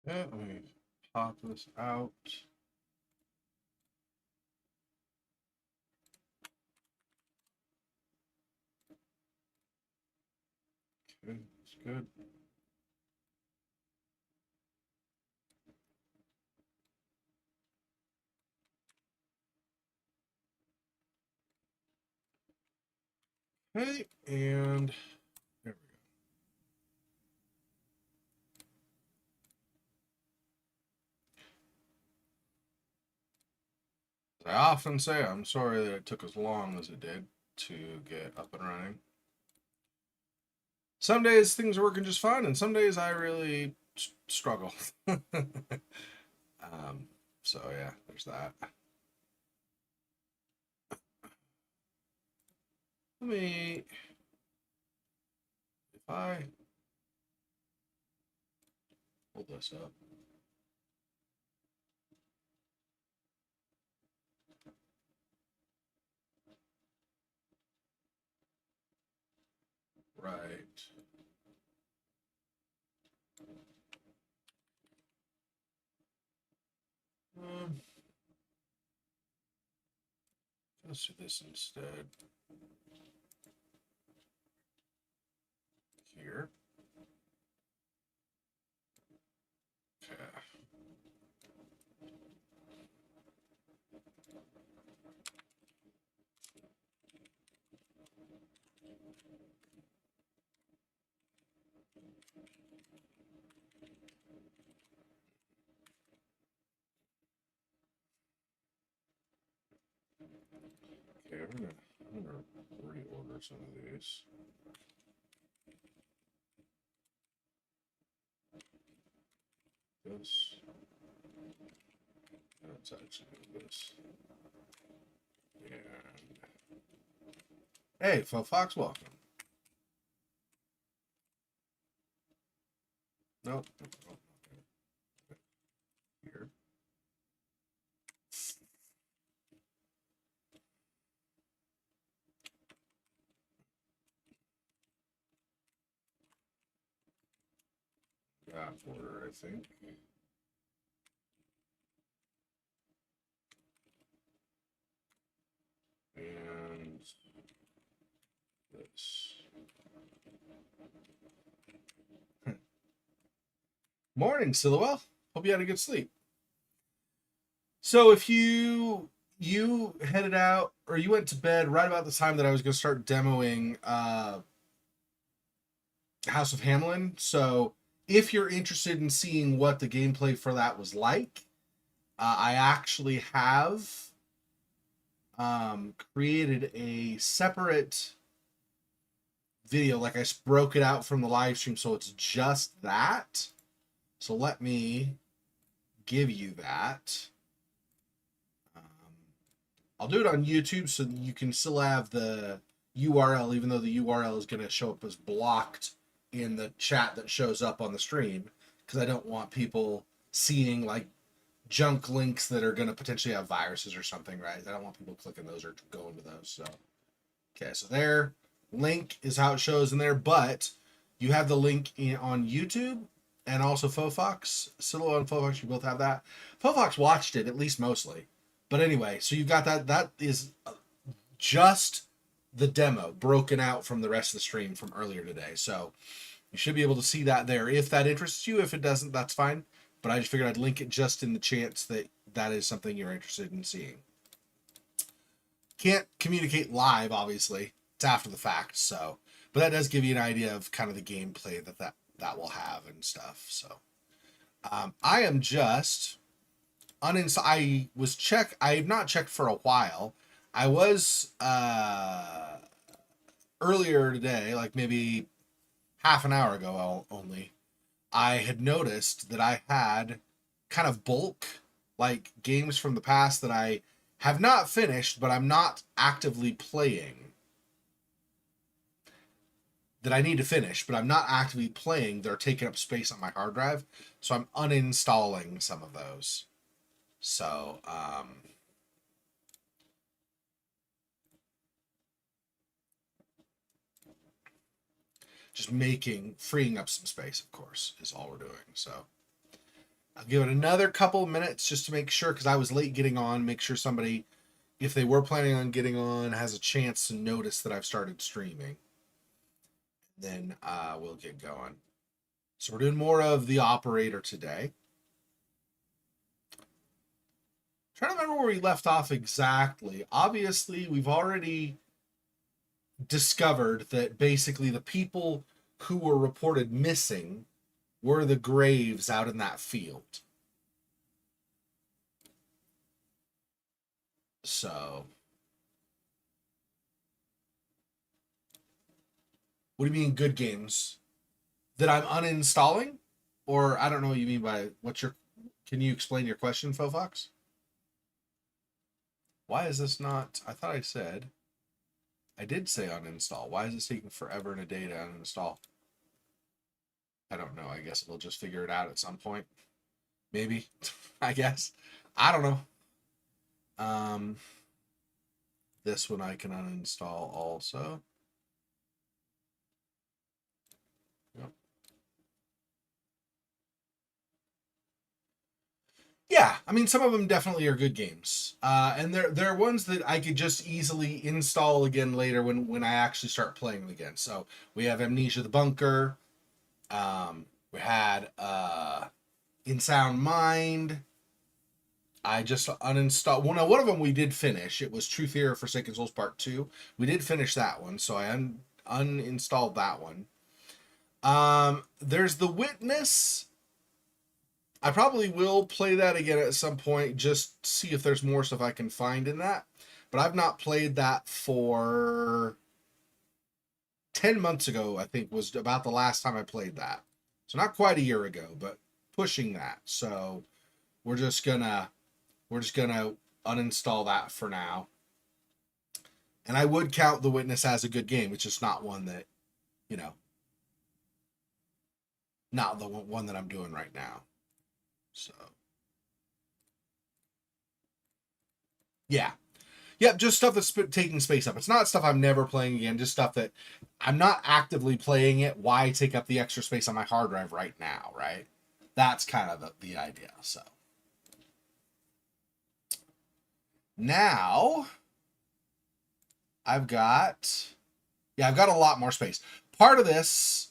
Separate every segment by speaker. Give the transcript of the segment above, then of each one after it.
Speaker 1: Okay, let me pop this out. Okay, that's good. Okay, and there we go. As I often say, I'm sorry that it took as long as it did to get up and running. Some days things are working just fine, and some days I really struggle. So yeah, there's that. Let me, if I pull this up. Right. Um, let's do this instead. Here. Okay. Okay, I'm gonna reorder some of these. This. That's actually this. And hey, Phil Fox, welcome. Nope. Here. Got order, I think. And this. Morning, Silhouette. Hope you had a good sleep. So if you headed out or you went to bed right about the time that I was going to start demoing House of Hamlin, so if you're interested in seeing what the gameplay for that was like, I actually have created a separate video. Like I broke it out from the live stream, so it's just that. So let me give you that. I'll do it on YouTube so you can still have the URL, even though the URL is going to show up as blocked in the chat that shows up on the stream, because I don't want people seeing like junk links that are going to potentially have viruses or something, right? I don't want people clicking those or going to those. So, okay, so there, link is how it shows in there, but you have the link on YouTube and also Fofox. Silo and Fofox, you both have that. Fofox watched it, at least mostly. But anyway, so you've got that. That is just the demo broken out from the rest of the stream from earlier today. So you should be able to see that there if that interests you. If it doesn't, that's fine. But I just figured I'd link it just in the chance that that is something you're interested in seeing. Can't communicate live, obviously. It's after the fact, so. But that does give you an idea of kind of the gameplay that will have and stuff. So I am just I was I have not checked for a while. I was earlier today, like maybe half an hour ago only. I had noticed that I had kind of bulk like games from the past that I have not finished, but I'm not actively playing. That I need to finish, but I'm not actively playing. They're taking up space on my hard drive, so I'm uninstalling some of those. So, just freeing up some space, of course, is all we're doing. So, I'll give it another couple of minutes just to make sure, because I was late getting on, make sure somebody, if they were planning on getting on, has a chance to notice that I've started streaming. Then we'll get going. So we're doing more of the operator today. Trying to remember where we left off exactly. Obviously, we've already discovered that basically the people who were reported missing were the graves out in that field. So, what do you mean good games? That I'm uninstalling? Or I don't know what you mean by can you explain your question, Fofox? Why is this not, I thought I did say uninstall. Why is this taking forever and a day to uninstall? I don't know. I guess we'll just figure it out at some point. Maybe. I guess. I don't know. This one I can uninstall also. Yep. Yeah, I mean, some of them definitely are good games, and they're ones that I could just easily install again later when I actually start playing them again. So we have Amnesia: The Bunker. We had In Sound Mind. I just uninstalled one of them. We did finish. It was Truth Hero Forsaken Souls Part 2. We did finish that one, so I uninstalled that one. There's The Witness. I probably will play that again at some point, just see if there's more stuff I can find in that. But I've not played that for 10 months ago, I think, was about the last time I played that. So not quite a year ago, but pushing that. So we're just gonna uninstall that for now. And I would count The Witness as a good game. It's just not one that, not the one that I'm doing right now. So, yeah. Yep, just stuff that's taking space up. It's not stuff I'm never playing again, just stuff that I'm not actively playing it. Why take up the extra space on my hard drive right now, right? That's kind of the idea, so. Now, I've got a lot more space. Part of this,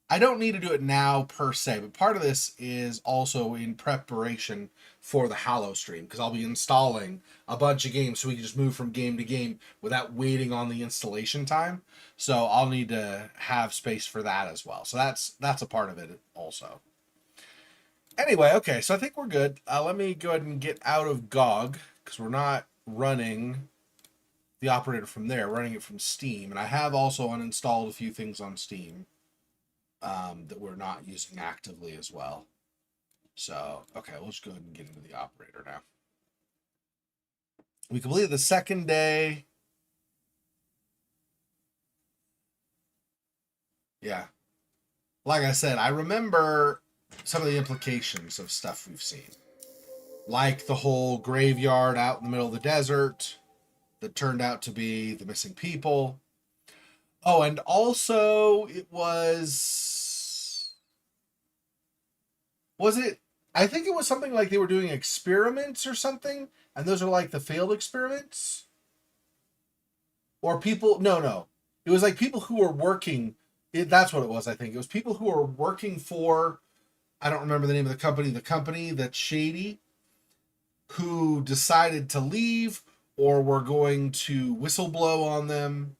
Speaker 1: I don't need to do it now per se, but part of this is also in preparation for the Hallow stream, because I'll be installing a bunch of games so we can just move from game to game without waiting on the installation time. So I'll need to have space for that as well. So that's a part of it also. Anyway, okay, so I think we're good. Let me go ahead and get out of GOG, because we're not running the operator from there, running it from Steam. And I have also uninstalled a few things on Steam that we're not using actively as well. So, okay, we'll just go ahead and get into the operator now. We completed the second day. Yeah. Like I said, I remember some of the implications of stuff we've seen. Like the whole graveyard out in the middle of the desert that turned out to be the missing people. Oh, and also it was it? I think it was something like they were doing experiments or something, and those are like the failed experiments. Or people, no. It was like people who were working, that's what it was, I think. It was people who were working for, I don't remember the name of the company that's shady, who decided to leave or were going to whistleblow on them,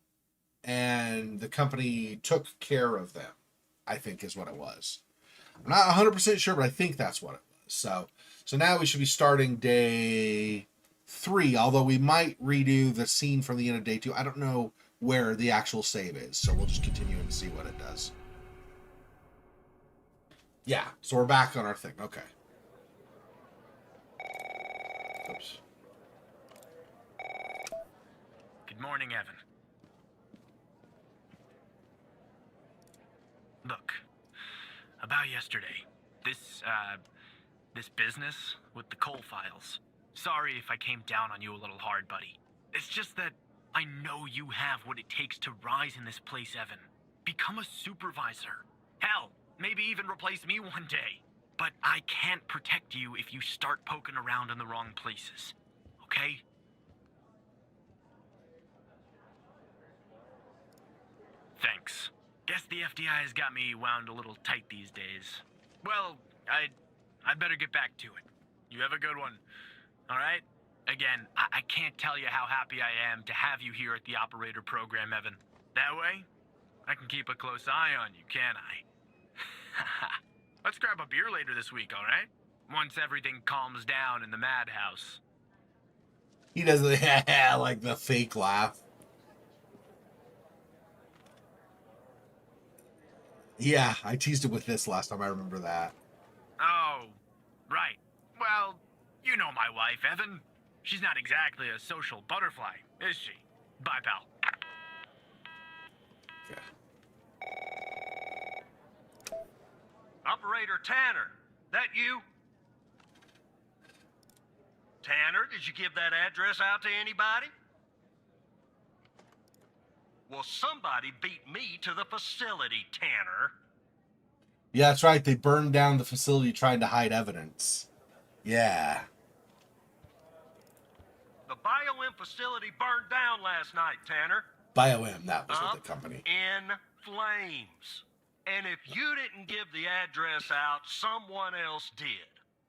Speaker 1: and the company took care of them, I think is what it was. I'm not 100% sure, but I think that's what it was. So now we should be starting day 3, although we might redo the scene from the end of day 2. I don't know where the actual save is, so we'll just continue and see what it does. Yeah, so we're back on our thing. Okay. Oops.
Speaker 2: Good morning, Evan. Look, about yesterday, this business with the coal files. Sorry if I came down on you a little hard, buddy. It's just that I know you have what it takes to rise in this place, Evan. Become a supervisor. Hell, maybe even replace me one day. but I can't protect you if you start poking around in the wrong places. Okay? Thanks. Guess the FBI has got me wound a little tight these days. Well, I'd better get back to it. You have a good one. All right? Again, I can't tell you how happy I am to have you here at the operator program, Evan. That way, I can keep a close eye on you, can't I? Let's grab a beer later this week, all right? Once everything calms down in the madhouse.
Speaker 1: He does the like the fake laugh. Yeah, I teased him with this last time. I remember that.
Speaker 2: Oh, right. Well, you know my wife, Evan. She's not exactly a social butterfly, is she? Bye, pal.
Speaker 1: Okay.
Speaker 3: Operator Tanner, that you? Tanner, did you give that address out to anybody? Well, somebody beat me to the facility, Tanner.
Speaker 1: Yeah, that's right. They burned down the facility trying to hide evidence. Yeah.
Speaker 3: The BioM facility burned down last night, Tanner.
Speaker 1: BioM, that was
Speaker 3: Up
Speaker 1: the company.
Speaker 3: in flames. And if you didn't give the address out, someone else did.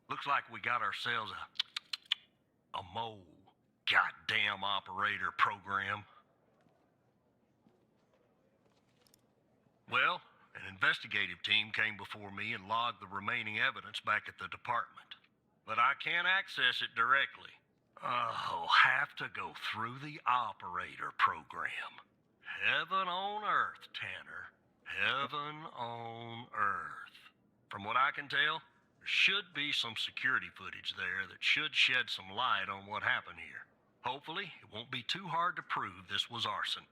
Speaker 3: Looks like we got ourselves a mole. Goddamn operator program. Well, an investigative team came before me and logged the remaining evidence back at the department. But I can't access it directly. I'll have to go through the operator program. Heaven on earth, Tanner. Heaven on earth. From what I can tell, there should be some security footage there that should shed some light on what happened here. Hopefully, it won't be too hard to prove this was arson.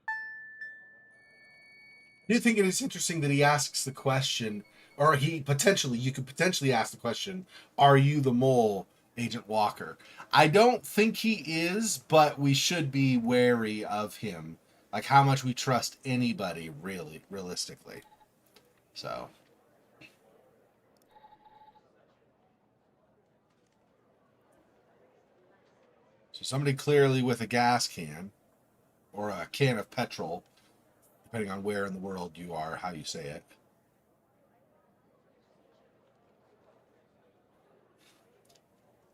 Speaker 1: I do think it is interesting that he asks the question, or you could potentially ask the question, are you the mole, Agent Walker? I don't think he is, but we should be wary of him. Like how much we trust anybody, really, realistically. So somebody clearly with a gas can, or a can of petrol, depending on where in the world you are, how you say it.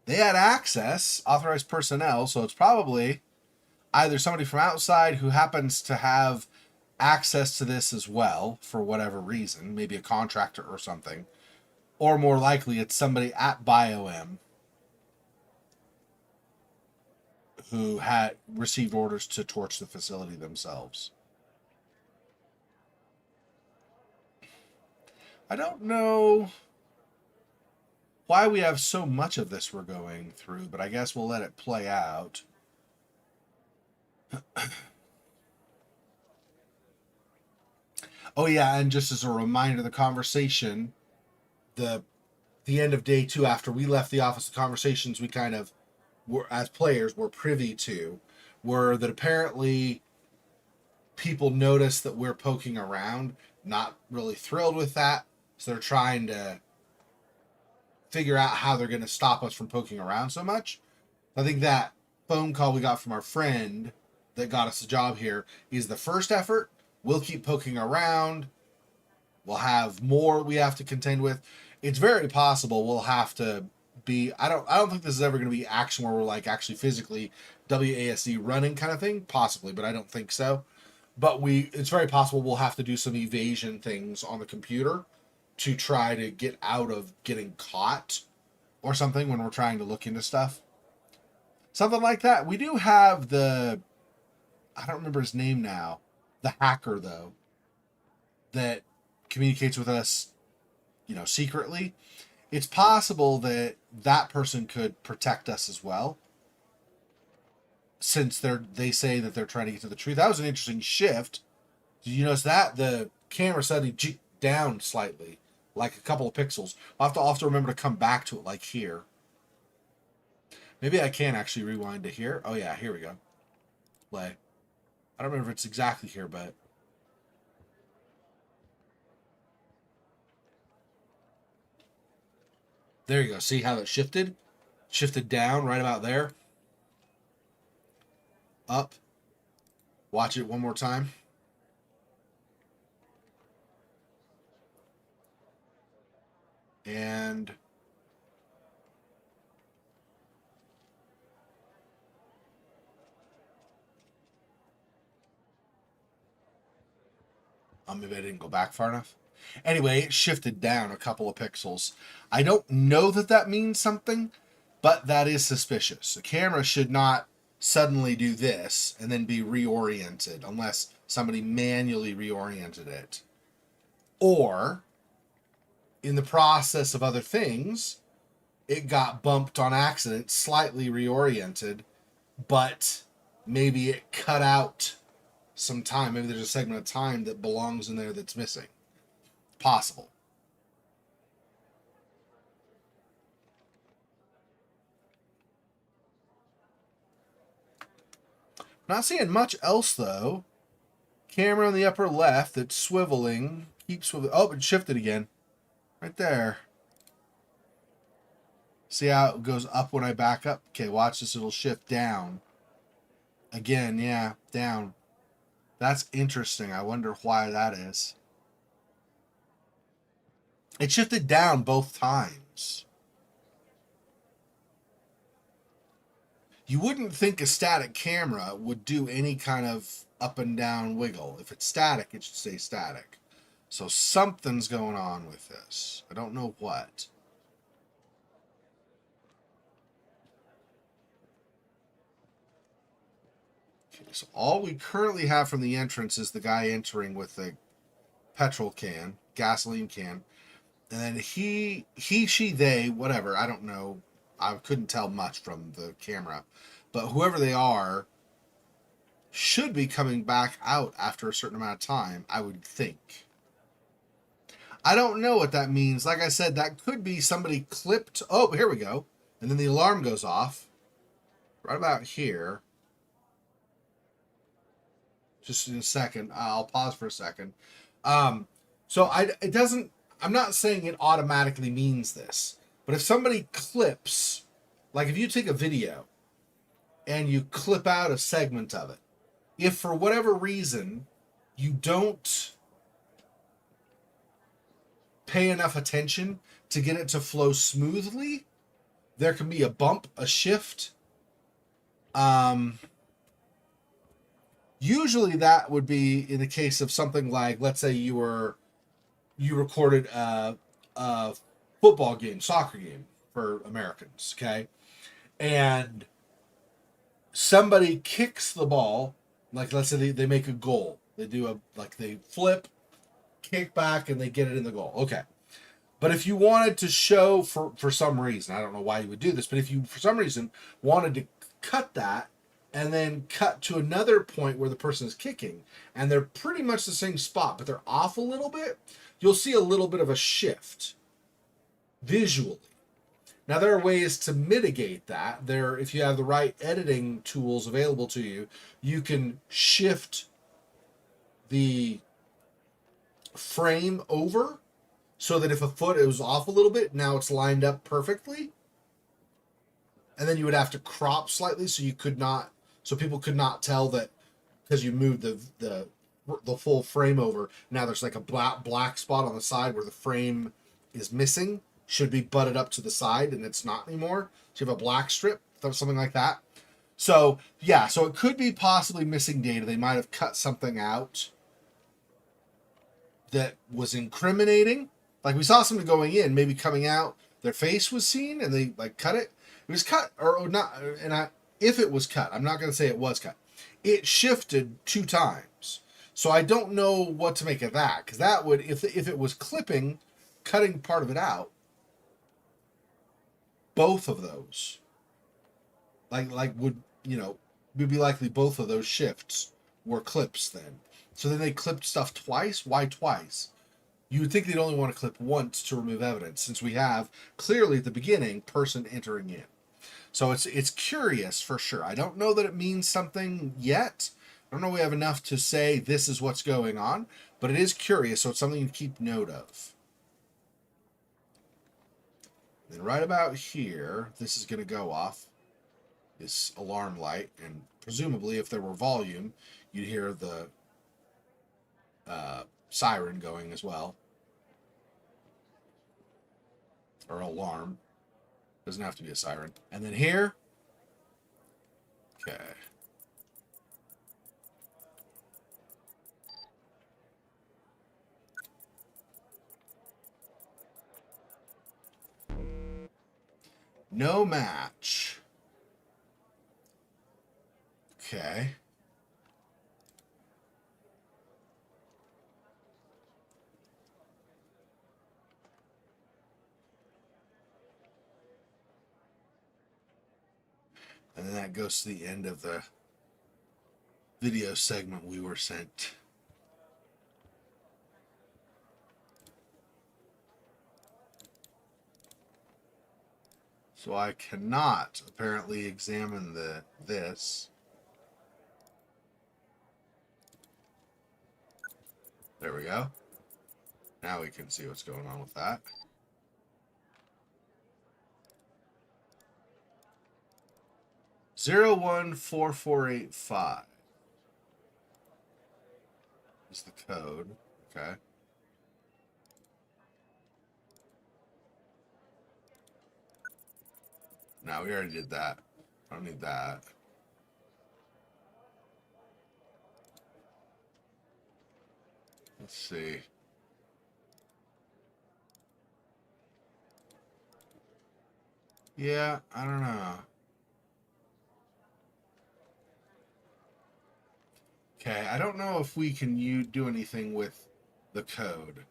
Speaker 1: They had access, authorized personnel, so it's probably either somebody from outside who happens to have access to this as well, for whatever reason, maybe a contractor or something, or more likely it's somebody at BioM who had received orders to torch the facility themselves. I don't know why we have so much of this we're going through, but I guess we'll let it play out. Oh yeah, and just as a reminder, the conversation, the end of day 2 after we left the office, the conversations we kind of were, as players, were privy to, were that apparently people notice that we're poking around, not really thrilled with that, so they're trying to figure out how they're going to stop us from poking around so much. I think that phone call we got from our friend that got us a job here is the first effort. We'll keep poking around. We'll have more we have to contend with. It's very possible we'll have to be, I don't think this is ever going to be action where we're like actually physically WASD running kind of thing, possibly, but I don't think so. But it's very possible we'll have to do some evasion things on the computer to try to get out of getting caught or something when we're trying to look into stuff. Something like that. We do have I don't remember his name now, the hacker though, that communicates with us, secretly. It's possible that that person could protect us as well, since they say that they're trying to get to the truth. That was an interesting shift. Did you notice that? The camera suddenly jigged down slightly, like a couple of pixels. I'll have to remember to come back to it, like here. Maybe I can actually rewind to here. Oh yeah, here we go. Play. I don't remember if it's exactly here, but There you go. See how it shifted? Shifted down right about there. Up. Watch it one more time. And maybe I didn't go back far enough. Anyway, it shifted down a couple of pixels. I don't know that that means something, but that is suspicious. A camera should not suddenly do this and then be reoriented unless somebody manually reoriented it. Or, in the process of other things, it got bumped on accident, slightly reoriented, but maybe it cut out some time. Maybe there's a segment of time that belongs in there that's missing. Possible. Not seeing much else though. Camera on the upper left that's swiveling. Keeps swiveling. Oh, it shifted again. Right there. See how it goes up when I back up? Okay, watch this. It'll shift down. Again, yeah, down. That's interesting. I wonder why that is. It shifted down both times. You wouldn't think a static camera would do any kind of up and down wiggle. If it's static, it should stay static. So something's going on with this. I don't know what. Okay, so all we currently have from the entrance is the guy entering with the petrol can, gasoline can. And then he, she, they, whatever, I don't know. I couldn't tell much from the camera. But whoever they are should be coming back out after a certain amount of time, I would think. I don't know what that means. Like I said, that could be somebody clipped. Oh, here we go. And then the alarm goes off. Right about here. Just in a second. I'll pause for a second. It doesn't... I'm not saying it automatically means this, but if somebody clips, like if you take a video and you clip out a segment of it, if for whatever reason you don't pay enough attention to get it to flow smoothly, there can be a bump, a shift. Usually that would be in the case of something like, let's say you recorded a football game, soccer game for Americans, okay? And somebody kicks the ball, like let's say they make a goal. They do they flip, kick back, and they get it in the goal. Okay. But if you wanted to show for some reason, I don't know why you would do this, but if you for some reason wanted to cut that and then cut to another point where the person is kicking, and they're pretty much the same spot, but they're off a little bit, you'll see a little bit of a shift visually. Now, there are ways to mitigate that. If you have the right editing tools available to you, you can shift the frame over so that if a foot was off a little bit, now it's lined up perfectly. And then you would have to crop slightly so people could not tell that because you moved the full frame over. Now there's like a black spot on the side where the frame is missing, should be butted up to the side, and it's not anymore. So you have a black strip, something like that. So yeah, so it could be possibly missing data. They might have cut something out that was incriminating. Like we saw somebody going in, maybe coming out, their face was seen, and they cut it. It was cut or not, if it was cut, I'm not going to say it was cut. It shifted 2 times. So I don't know what to make of that, because that would, if it was clipping, cutting part of it out, both of those, would be likely both of those shifts were clips then. So then they clipped stuff twice. Why twice? You would think they'd only want to clip once to remove evidence, since we have clearly at the beginning person entering in. So it's curious for sure. I don't know that it means something yet. I don't know we have enough to say this is what's going on, but it is curious, so it's something to keep note of. And right about here, this is going to go off, this alarm light, and presumably if there were volume, you'd hear the siren going as well. Or alarm. Doesn't have to be a siren. And then here, okay. No match. Okay. And then that goes to the end of the video segment we were sent. So I cannot apparently examine this. There we go. Now we can see what's going on with that. Zero 014485 is the code. Okay. No, we already did that. I don't need that. Let's see. Yeah, I don't know. Okay, I don't know if we can do anything with the code.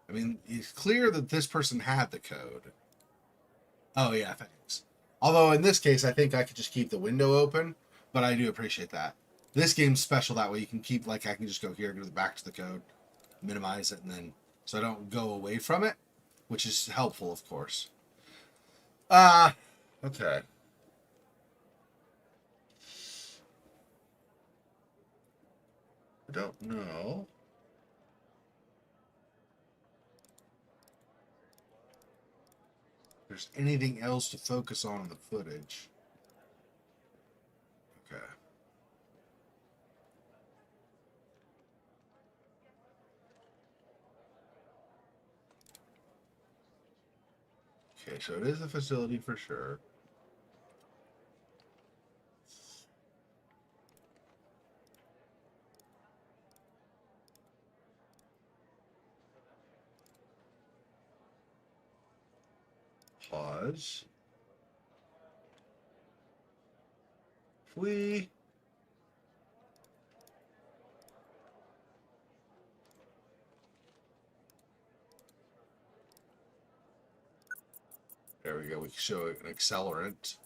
Speaker 1: I mean, it's clear that this person had the code. Oh, yeah, thanks. Although, in this case, I think I could just keep the window open, but I do appreciate that. This game's special that way. You can keep, like, I can just go here, go back to the code, minimize it, and then, so I don't go away from it, which is helpful, of course. Okay. I don't know. If there's anything else to focus on in the footage. Okay. Okay, so it is a facility for sure. Pause. If we there we go. We show an accelerant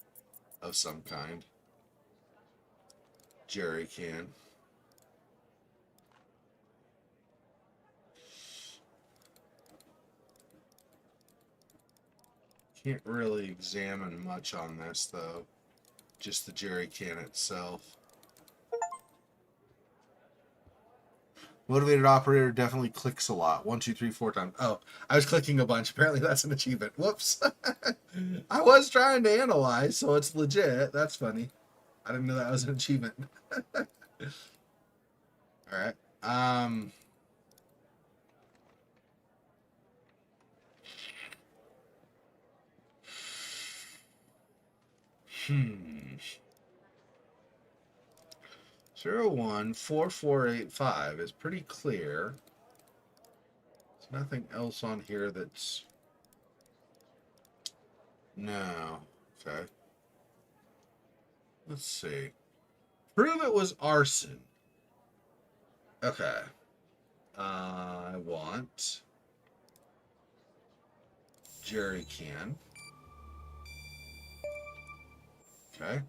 Speaker 1: of some kind. Jerry can. Can't really examine much on this though. Just the jerry can itself. Motivated operator definitely clicks a lot. 1, 2, 3, 4 times. Oh, I was clicking a bunch. Apparently that's an achievement. Whoops. I was trying to analyze, so it's legit. That's funny. I didn't know that was an achievement. All right. Hmm. 014485 is pretty clear. There's nothing else on here that's... No. Okay. Let's see. Prove it was arson. Okay. I want jerry can. Okay.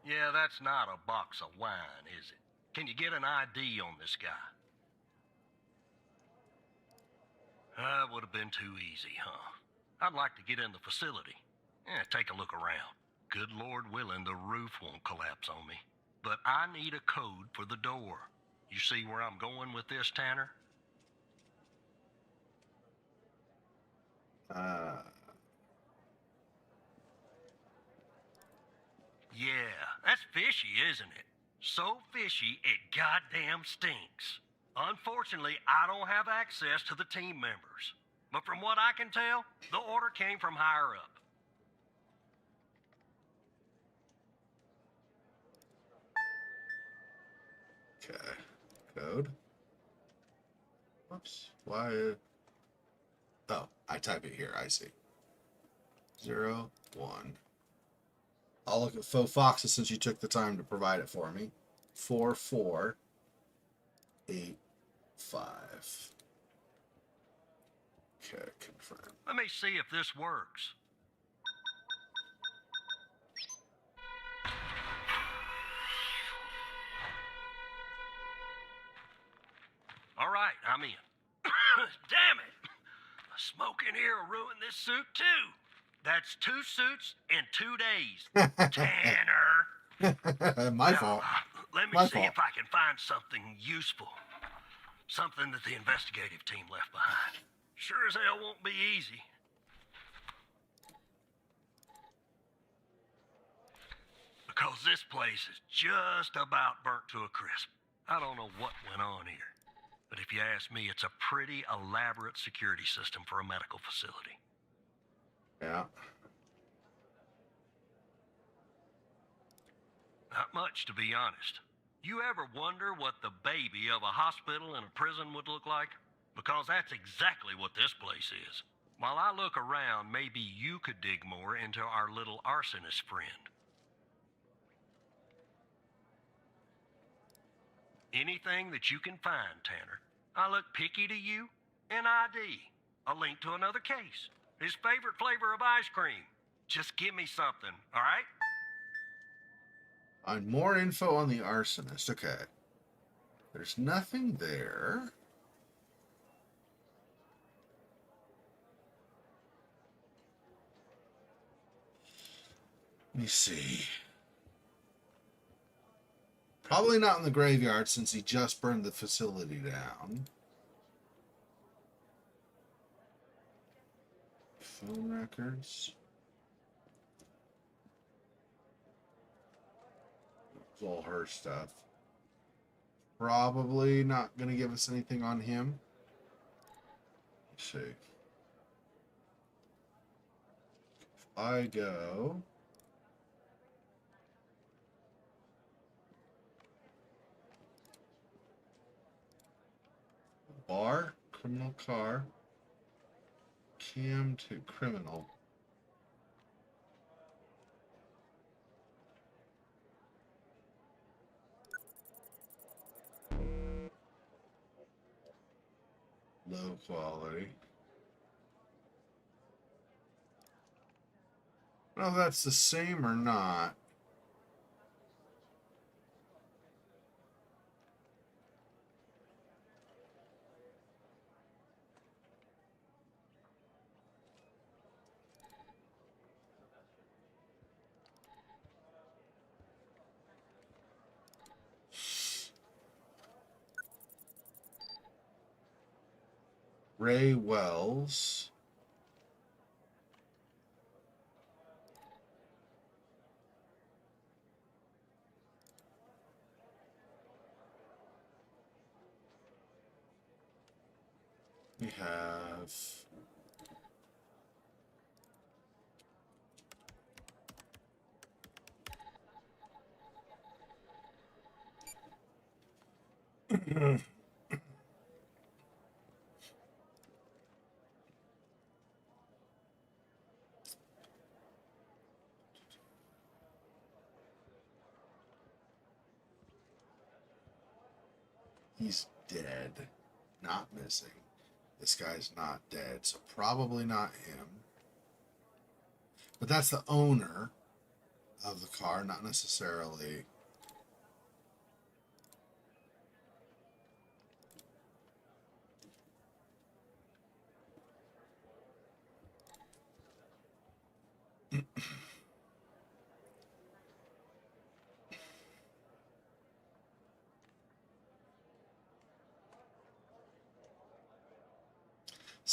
Speaker 3: Yeah, that's not a box of wine, is it? Can you get an ID on this guy? That would have been too easy, huh? I'd like to get in the facility. Take a look around. Good Lord willing, the roof won't collapse on me. But I need a code for the door. You see where I'm going with this, Tanner?
Speaker 1: Uh,
Speaker 3: Yeah, that's fishy, isn't it? So fishy, it goddamn stinks. Unfortunately, I don't have access to the team members. But from what I can tell, the order came from higher up.
Speaker 1: okay. Code. Whoops. Why? Oh, I type it here. I see. 0, 1. I'll look at faux foxes since you took the time to provide it for me. 4, 4, 8, 5. Okay, confirm.
Speaker 3: Let me see if this works. All right, I'm in. Damn it! The smoke in here will ruin this suit too. That's 2 suits in 2 days. Tanner!
Speaker 1: My
Speaker 3: Now,
Speaker 1: fault.
Speaker 3: let me
Speaker 1: My
Speaker 3: see
Speaker 1: fault.
Speaker 3: if I can find something useful. Something that the investigative team left behind. Sure as hell won't be easy. Because this place is just about burnt to a crisp. I don't know what went on here. But if you ask me, it's a pretty elaborate security system for a medical facility.
Speaker 1: Yeah.
Speaker 3: Not much, to be honest. You ever wonder what the baby of a hospital and a prison would look like? Because that's exactly what this place is. While I look around, maybe you could dig more into our little arsonist friend. Anything that you can find, Tanner. I look picky to you. An ID. A link to another case. His favorite flavor of ice cream. Just give me something, all right?
Speaker 1: On more info on the arsonist. Okay. There's nothing there. Let me see. Probably not in the graveyard since he just burned the facility down. Phone records. It's all her stuff. Probably not going to give us anything on him. Let's see. If I go... bar, criminal car, cam to criminal. Low quality. I don't know if that's the same or not. Ray Wells. We have he's dead, not missing. This guy's not dead, so probably not him. But that's the owner of the car, not necessarily.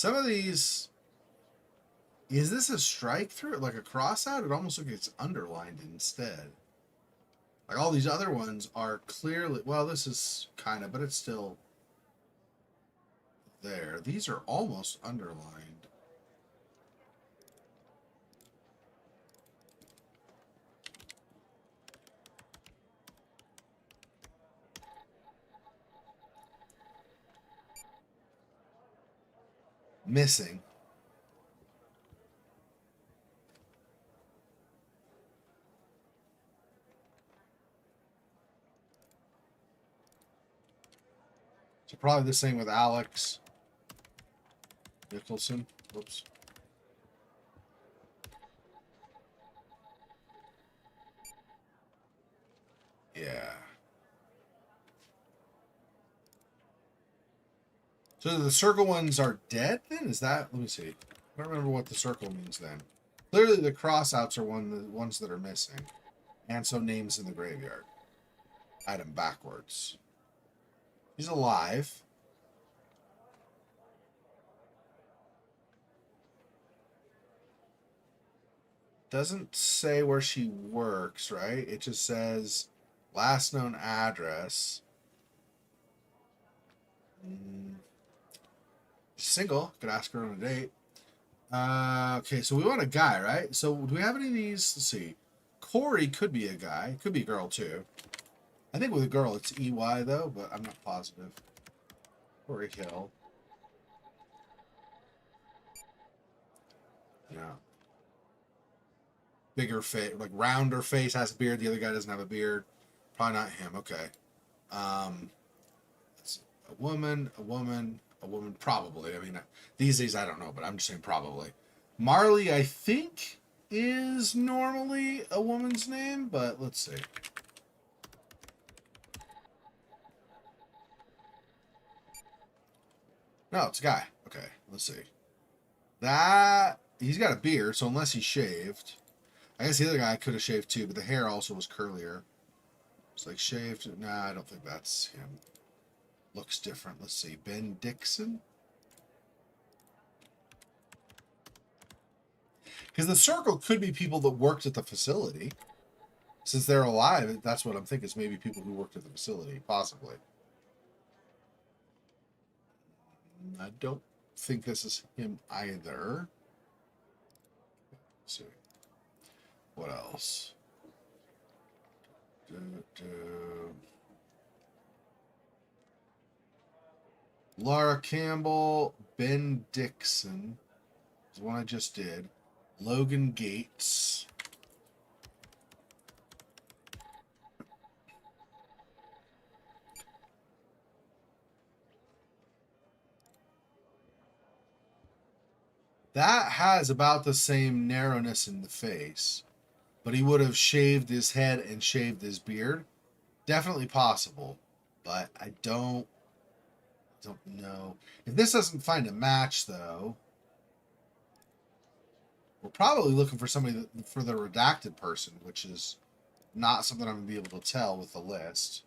Speaker 1: Some of these Is this a strike through? Like a cross out? It almost looks like it's underlined instead. Like all these other ones are clearly, well, this is kind of, but it's still there. These are almost underlined. Missing. So probably the same with Alex Nicholson. Whoops. Yeah. So the circle ones are dead then? Is that, let me see. I don't remember what the circle means then. Clearly the crossouts are the ones that are missing. And so names in the graveyard. Item backwards. He's alive. Doesn't say where she works, right? It just says last known address. Single. Could ask her on a date. Okay, so we want a guy, right? So do we have any of these? Let's see. Corey could be a guy. Could be a girl too. I think with a girl it's EY though, but I'm not positive. Corey Hill. Yeah. Bigger face, like rounder face, has a beard. The other guy doesn't have a beard. Probably not him. Okay. It's a woman, a woman, a woman. Probably. I mean, these days I don't know, but I'm just saying probably. Marley, I think, is normally a woman's name, but let's see. No, it's a guy. Okay, let's see. That he's got a beard, so unless he shaved, I guess the other guy could have shaved too, but the hair also was curlier. It's like shaved. Nah, I don't think that's him. Looks different. Let's see. Ben Dixon. Because the circle could be people that worked at the facility. Since they're alive, that's what I'm thinking. Is maybe people who worked at the facility, possibly. I don't think this is him either. Let's see. What else? Laura Campbell, Ben Dixon is the one I just did. Logan Gates. That has about the same narrowness in the face, but he would have shaved his head and shaved his beard. Definitely possible, but I don't know. If this doesn't find a match, though, we're probably looking for somebody for the redacted person, which is not something I'm going to be able to tell with the list.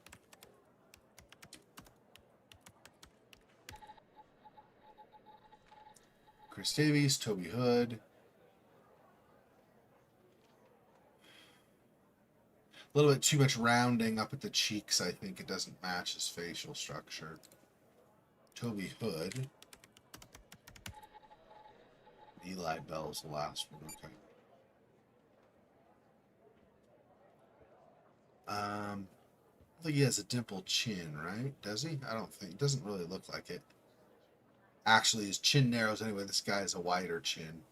Speaker 1: Chris Davies, Toby Hood. A little bit too much rounding up at the cheeks, I think. It doesn't match his facial structure. Toby Hood. Eli Bell's the last one. Okay. I think he has a dimpled chin, right? Does he? I don't think. It doesn't really look like it. Actually, his chin narrows anyway. This guy has a wider chin.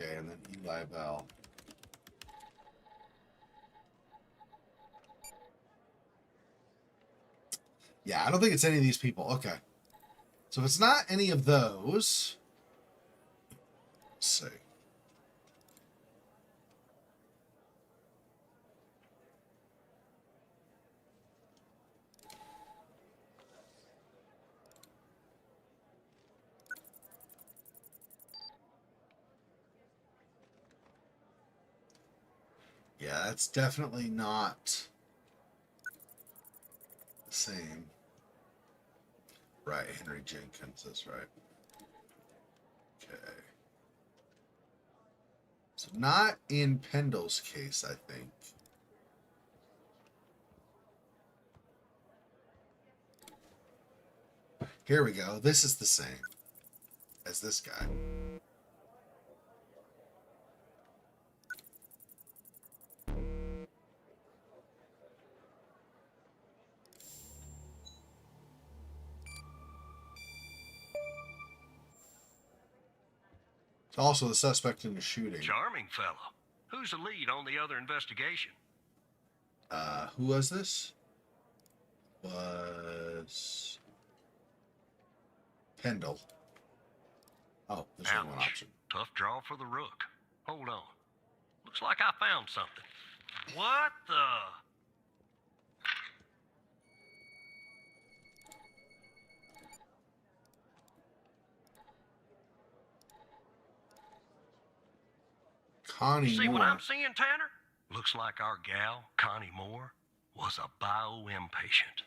Speaker 1: Okay, and then Eli Bell. Yeah, I don't think it's any of these people. Okay. So if it's not any of those, let's see. Yeah, that's definitely not the same. Right, Henry Jenkins, that's right. Okay. Not in Pendle's case, I think. Here we go. This is the same as this guy. Also the suspect in the shooting.
Speaker 3: Charming fellow. Who's the lead on the other investigation?
Speaker 1: Who was this? Was Pendle. Oh, there's only one
Speaker 3: Ouch.
Speaker 1: option.
Speaker 3: Tough draw for the rook. Hold on. Looks like I found something. What the?
Speaker 1: Connie
Speaker 3: See
Speaker 1: Moore.
Speaker 3: what I'm seeing, Tanner? Looks like our gal, Connie Moore, was a bio-impatient.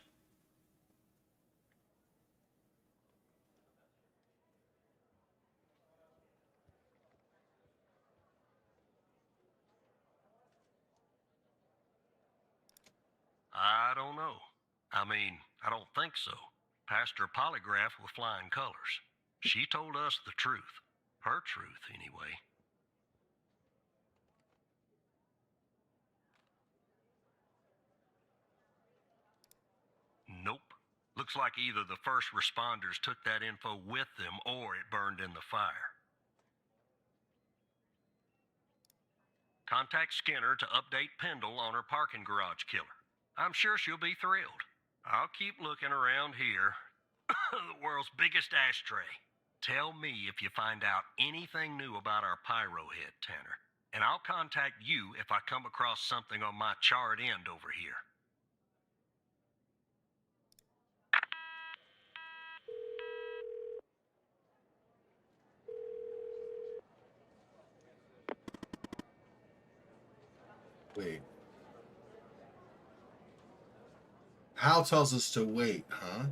Speaker 3: I don't know. I mean, I don't think so. Passed her polygraph with flying colors. She told us the truth. Her truth, anyway. Nope. Looks like either the first responders took that info with them or it burned in the fire. Contact Skinner to update Pendle on her parking garage killer. I'm sure she'll be thrilled. I'll keep looking around here. The world's biggest ashtray. Tell me if you find out anything new about our pyro head, Tanner. And I'll contact you if I come across something on my charred end over here.
Speaker 1: Wait. Hal tells us to wait, huh?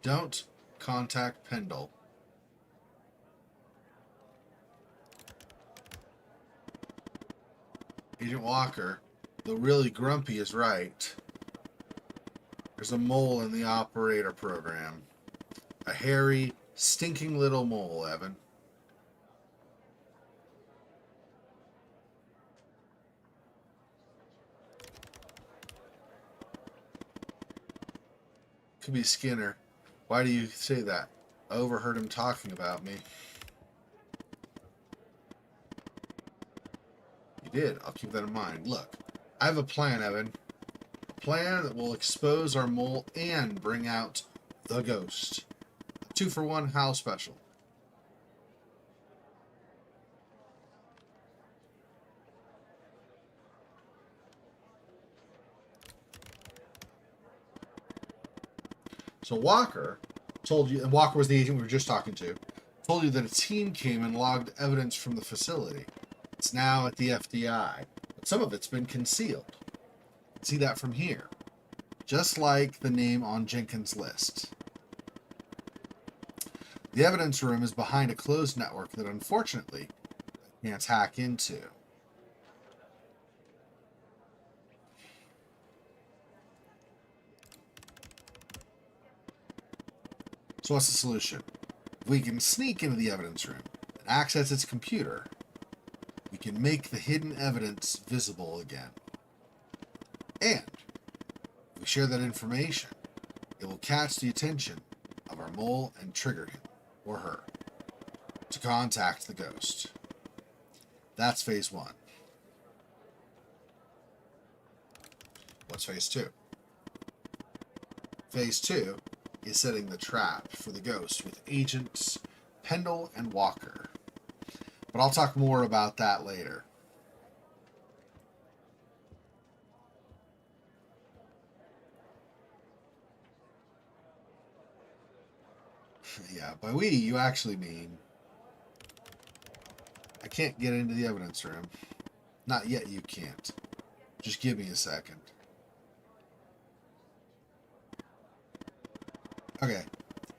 Speaker 1: Don't contact Pendle. Agent Walker, the really grumpy, is right. There's a mole in the operator program. A hairy, stinking little mole, Evan. Could be Skinner. Why do you say that? I overheard him talking about me. You did. I'll keep that in mind. Look, I have a plan, Evan. A plan that will expose our mole and bring out the ghost. A 2-for-1 Hal special. So Walker told you, and Walker was the agent we were just talking to, told you that a team came and logged evidence from the facility. It's now at the FDI, but some of it's been concealed. See that from here. Just like the name on Jenkins' list. The evidence room is behind a closed network that unfortunately I can't hack into. So what's the solution? If we can sneak into the evidence room and access its computer, we can make the hidden evidence visible again. And if we share that information, it will catch the attention of our mole and trigger him, or her, to contact the ghost. That's phase 1. What's phase 2? Phase 2 is setting the trap for the ghost with agents Pendle and Walker. But I'll talk more about that later. Yeah, by we, you actually mean I can't get into the evidence room. Not yet, you can't. Just give me a second. Okay.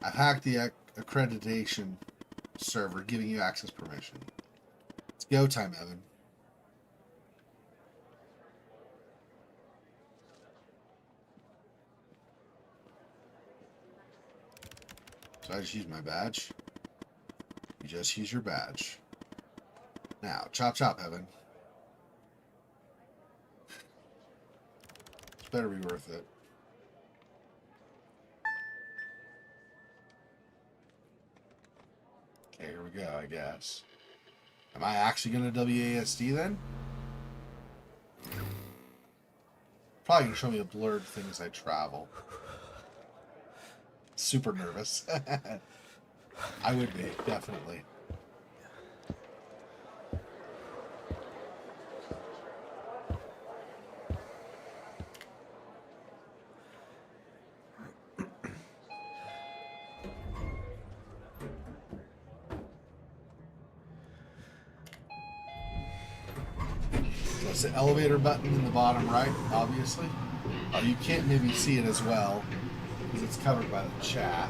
Speaker 1: I've hacked the accreditation server, giving you access permission. It's go time, Evan. So I just use my badge. You just use your badge. Now, chop chop, Evan. This better be worth it. Okay, here we go, I guess. Am I actually going to WASD then? Probably going to show me a blurred thing as I travel. Super nervous. I would be, definitely. So it's the elevator button in the bottom right, obviously. You can't maybe see it as well because it's covered by the chat.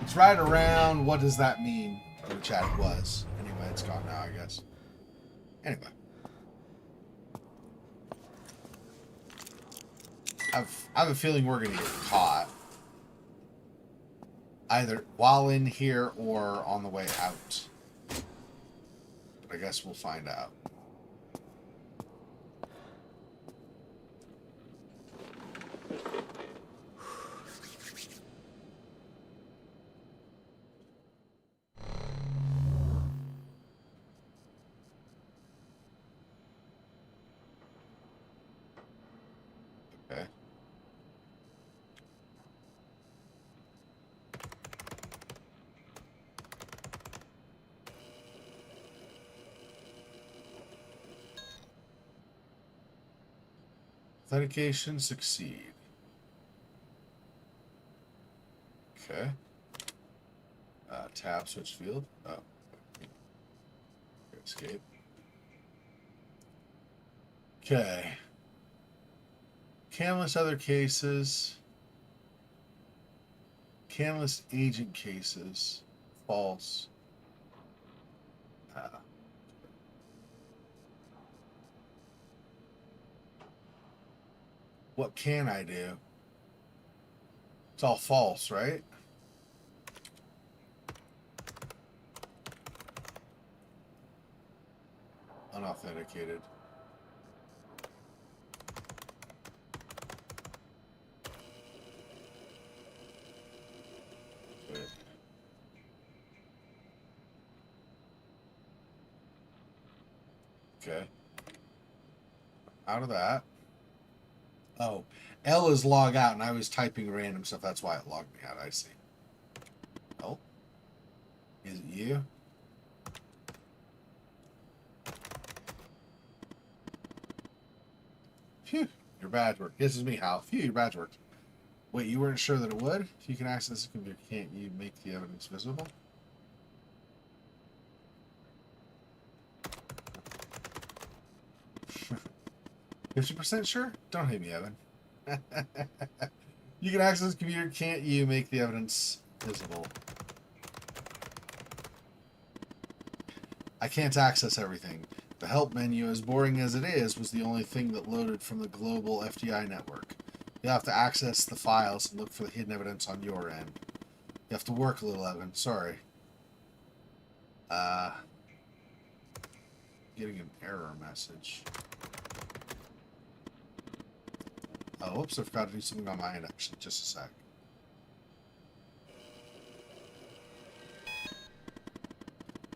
Speaker 1: It's right around, what does that mean? The chat was. Anyway, it's gone now, I guess. Anyway. I have a feeling we're going to get caught. Either while in here or on the way out. But I guess we'll find out. Okay. Authentication succeed. Okay. Tab switch field. Oh. Escape. Okay. Canless other cases. Canless agent cases. False. What can I do? It's all false, right? Unauthenticated. Wait. Okay. Out of that. Oh, L is log out, and I was typing random stuff. That's why it logged me out. I see. Oh. Is it you? Phew. Your badge worked. This is me, Hal. Phew, your badge worked. Wait, you weren't sure that it would? If you can access the computer, can't you make the evidence visible? %50 sure? Don't hate me, Evan. You can access the computer, can't you make the evidence visible? I can't access everything. The help menu, as boring as it is, was the only thing that loaded from the global FTI network. You have to access the files and look for the hidden evidence on your end. You have to work a little, Evan. Sorry. Getting an error message. Oh, whoops, I forgot to do something on my end, actually. Just a sec.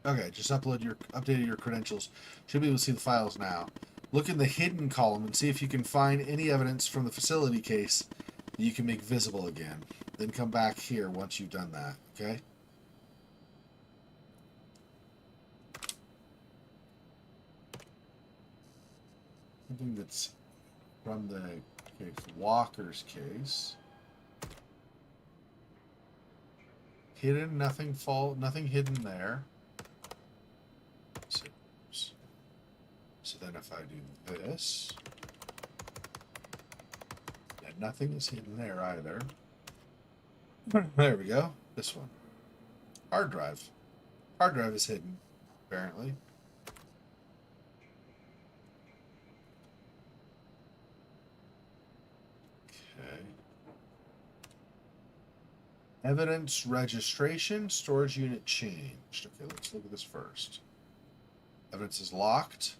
Speaker 1: Okay, just updated your credentials. Should be able to see the files now. Look in the hidden column and see if you can find any evidence from the facility case that you can make visible again. Then come back here once you've done that, okay? Something that's from the case, Walker's case. Hidden, nothing hidden there. So then if I do this, and nothing is hidden there either. There we go. This one. Hard drive. Hard drive is hidden, apparently. Okay. Evidence registration. Storage unit changed. Okay, let's look at this first. Evidence is locked.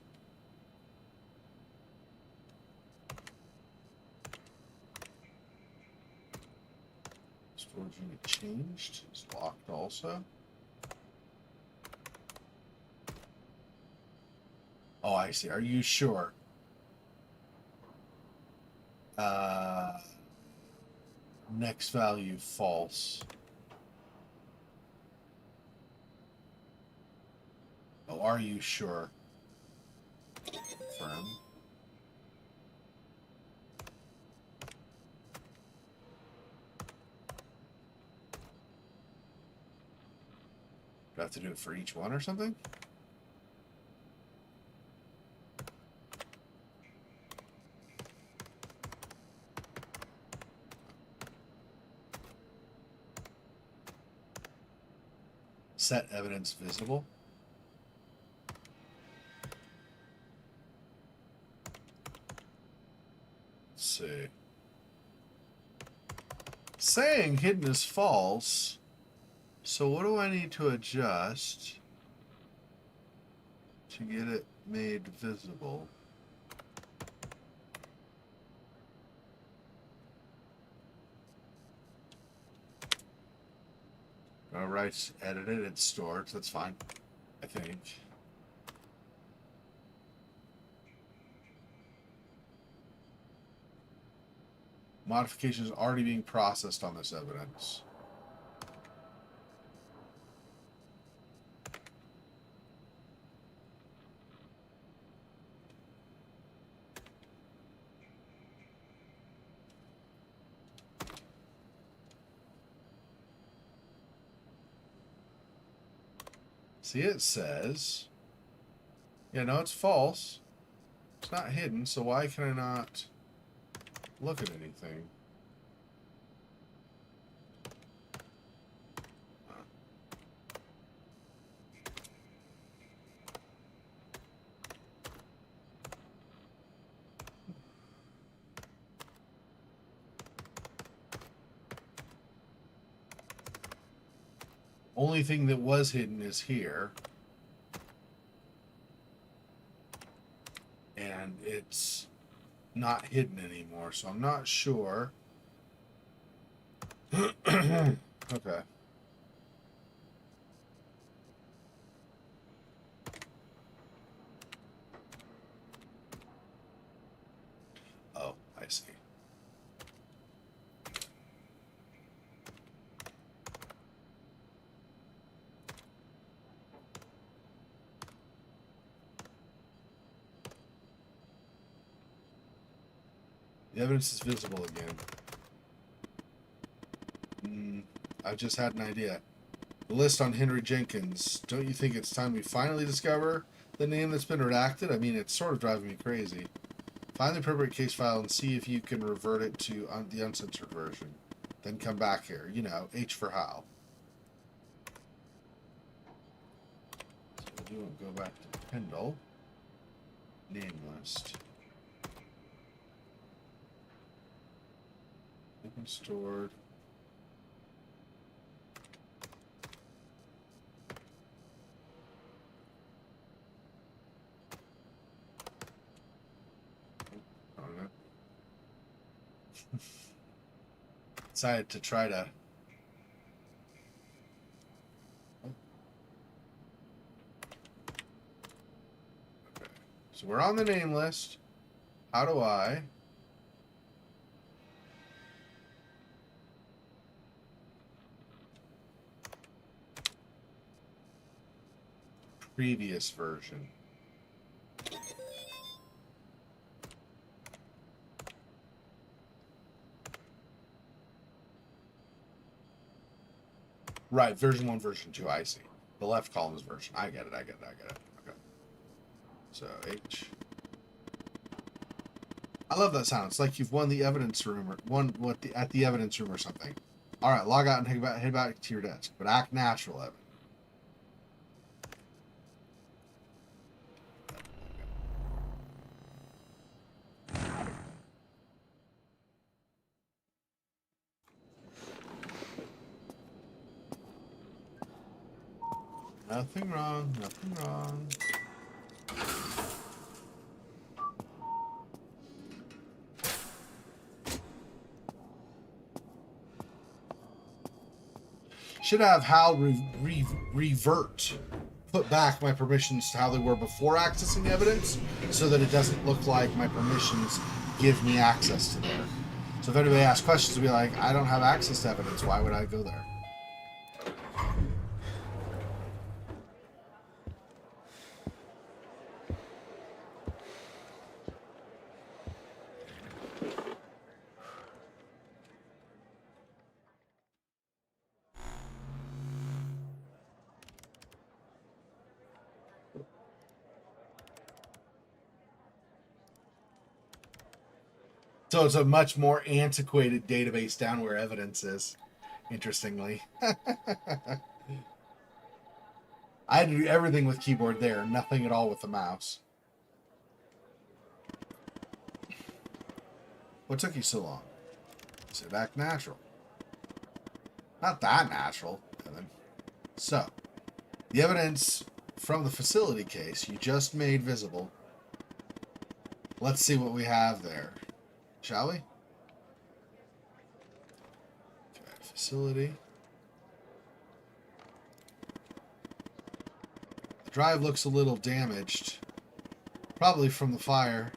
Speaker 1: Storage unit changed. It's locked also. Oh, I see. Are you sure? Next value false. Oh, are you sure? Confirm. Do I have to do it for each one or something? Set evidence visible. Let's see. Saying hidden is false. So what do I need to adjust to get it made visible? All right, edited, it's stored, so that's fine, I think. Modifications already being processed on this evidence. See, it says, yeah, no, it's false. It's not hidden, so why can I not look at anything? Only thing that was hidden is here. And it's not hidden anymore, so I'm not sure. Okay. Oh, I see. The evidence is visible again. I just had an idea. The list on Henry Jenkins. Don't you think it's time we finally discover the name that's been redacted? I mean, it's sort of driving me crazy. Find the appropriate case file and see if you can revert it to the uncensored version. Then come back here. You know, H for how. So we'll go back to Pendle. Name list. Open stored. Decided to try to. Okay. So we're on the name list. How do I? Previous version. Right, version 1, version 2, I see. The left column is version. I get it. Okay. So, H. I love that sound. It's like you've won the evidence room or at the evidence room or something. All right, log out and head back to your desk, but act natural, Evan. Nothing wrong, nothing wrong. Should have Hal revert, put back my permissions to how they were before accessing evidence, so that it doesn't look like my permissions give me access to there. So if anybody asks questions, it'll be like, I don't have access to evidence. Why would I go there? So it's a much more antiquated database down where evidence is, interestingly. I had to do everything with keyboard there, nothing at all with the mouse. What took you so long? Sit back natural. Not that natural, Evan. So, the evidence from the facility case you just made visible. Let's see what we have there. Shall we? Okay, facility. The drive looks a little damaged. Probably from the fire.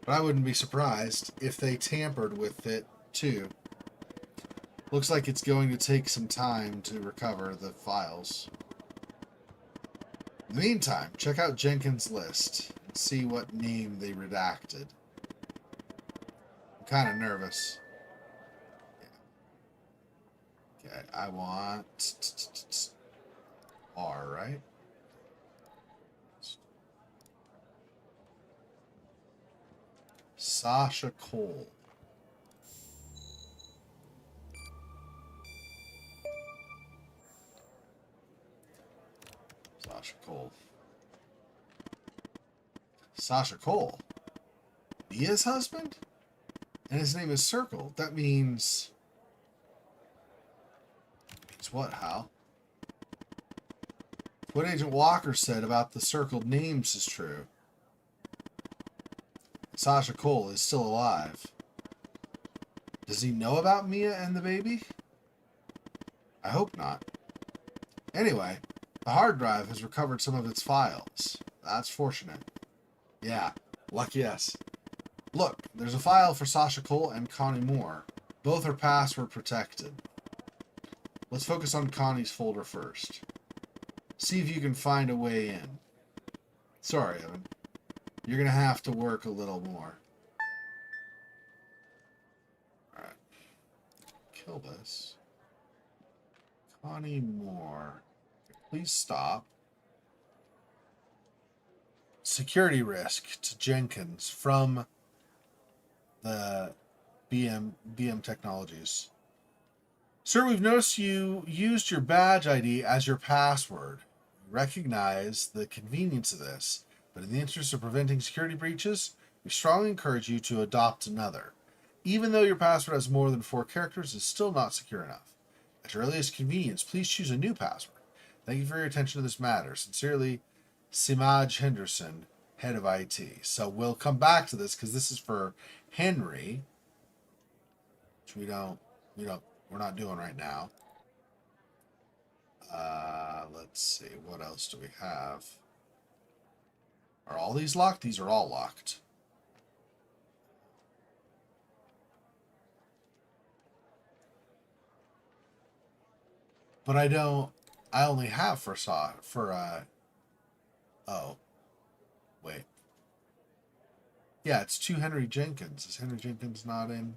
Speaker 1: But I wouldn't be surprised if they tampered with it too. Looks like it's going to take some time to recover the files. In the meantime, check out Jenkins' list and see what name they redacted. I'm kind of nervous. Yeah. Okay, I want R, right? Sasha Cole. Sasha Cole. Sasha Cole. Mia's husband? And his name is Circle. That means... Means what, Hal? What Agent Walker said about the circled names is true. Sasha Cole is still alive. Does he know about Mia and the baby? I hope not. Anyway, the hard drive has recovered some of its files. That's fortunate. Yeah, lucky us. Look, there's a file for Sasha Cole and Connie Moore. Both are password protected. Let's focus on Connie's folder first. See if you can find a way in. Sorry, Evan. You're going to have to work a little more. Alright. Kill this. Connie Moore. Please stop. Security risk to Jenkins from the BM Technologies. Sir, we've noticed you used your badge ID as your password. We recognize the convenience of this, but in the interest of preventing security breaches, we strongly encourage you to adopt another. Even though your password has more than 4 characters, it's still not secure enough. At your earliest convenience, please choose a new password. Thank you for your attention to this matter. Sincerely, Simaj Henderson, head of IT. So we'll come back to this because this is for Henry, which we're not doing right now. Let's see, what else do we have? Are all these locked? These are all locked. But I only have oh, wait. Yeah, it's 2 Henry Jenkins. Is Henry Jenkins not in?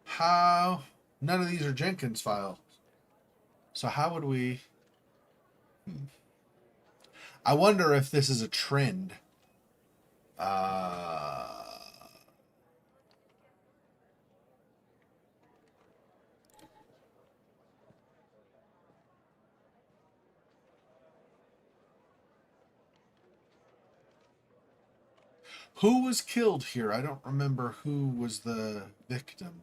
Speaker 1: How? None of these are Jenkins files. So how would we... I wonder if this is a trend. Uh, who was killed here? I don't remember who was the victim.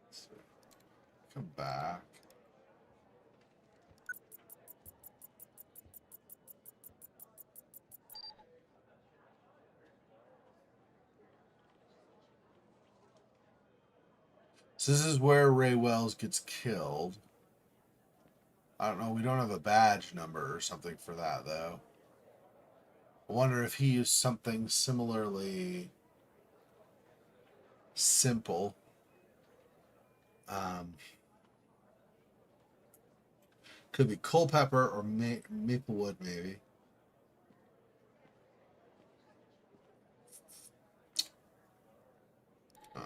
Speaker 1: Let's see. Come back. So this is where Ray Wells gets killed. I don't know. We don't have a badge number or something for that, though. I wonder if he used something similarly simple. Could be Culpeper or Maplewood, maybe. Uh,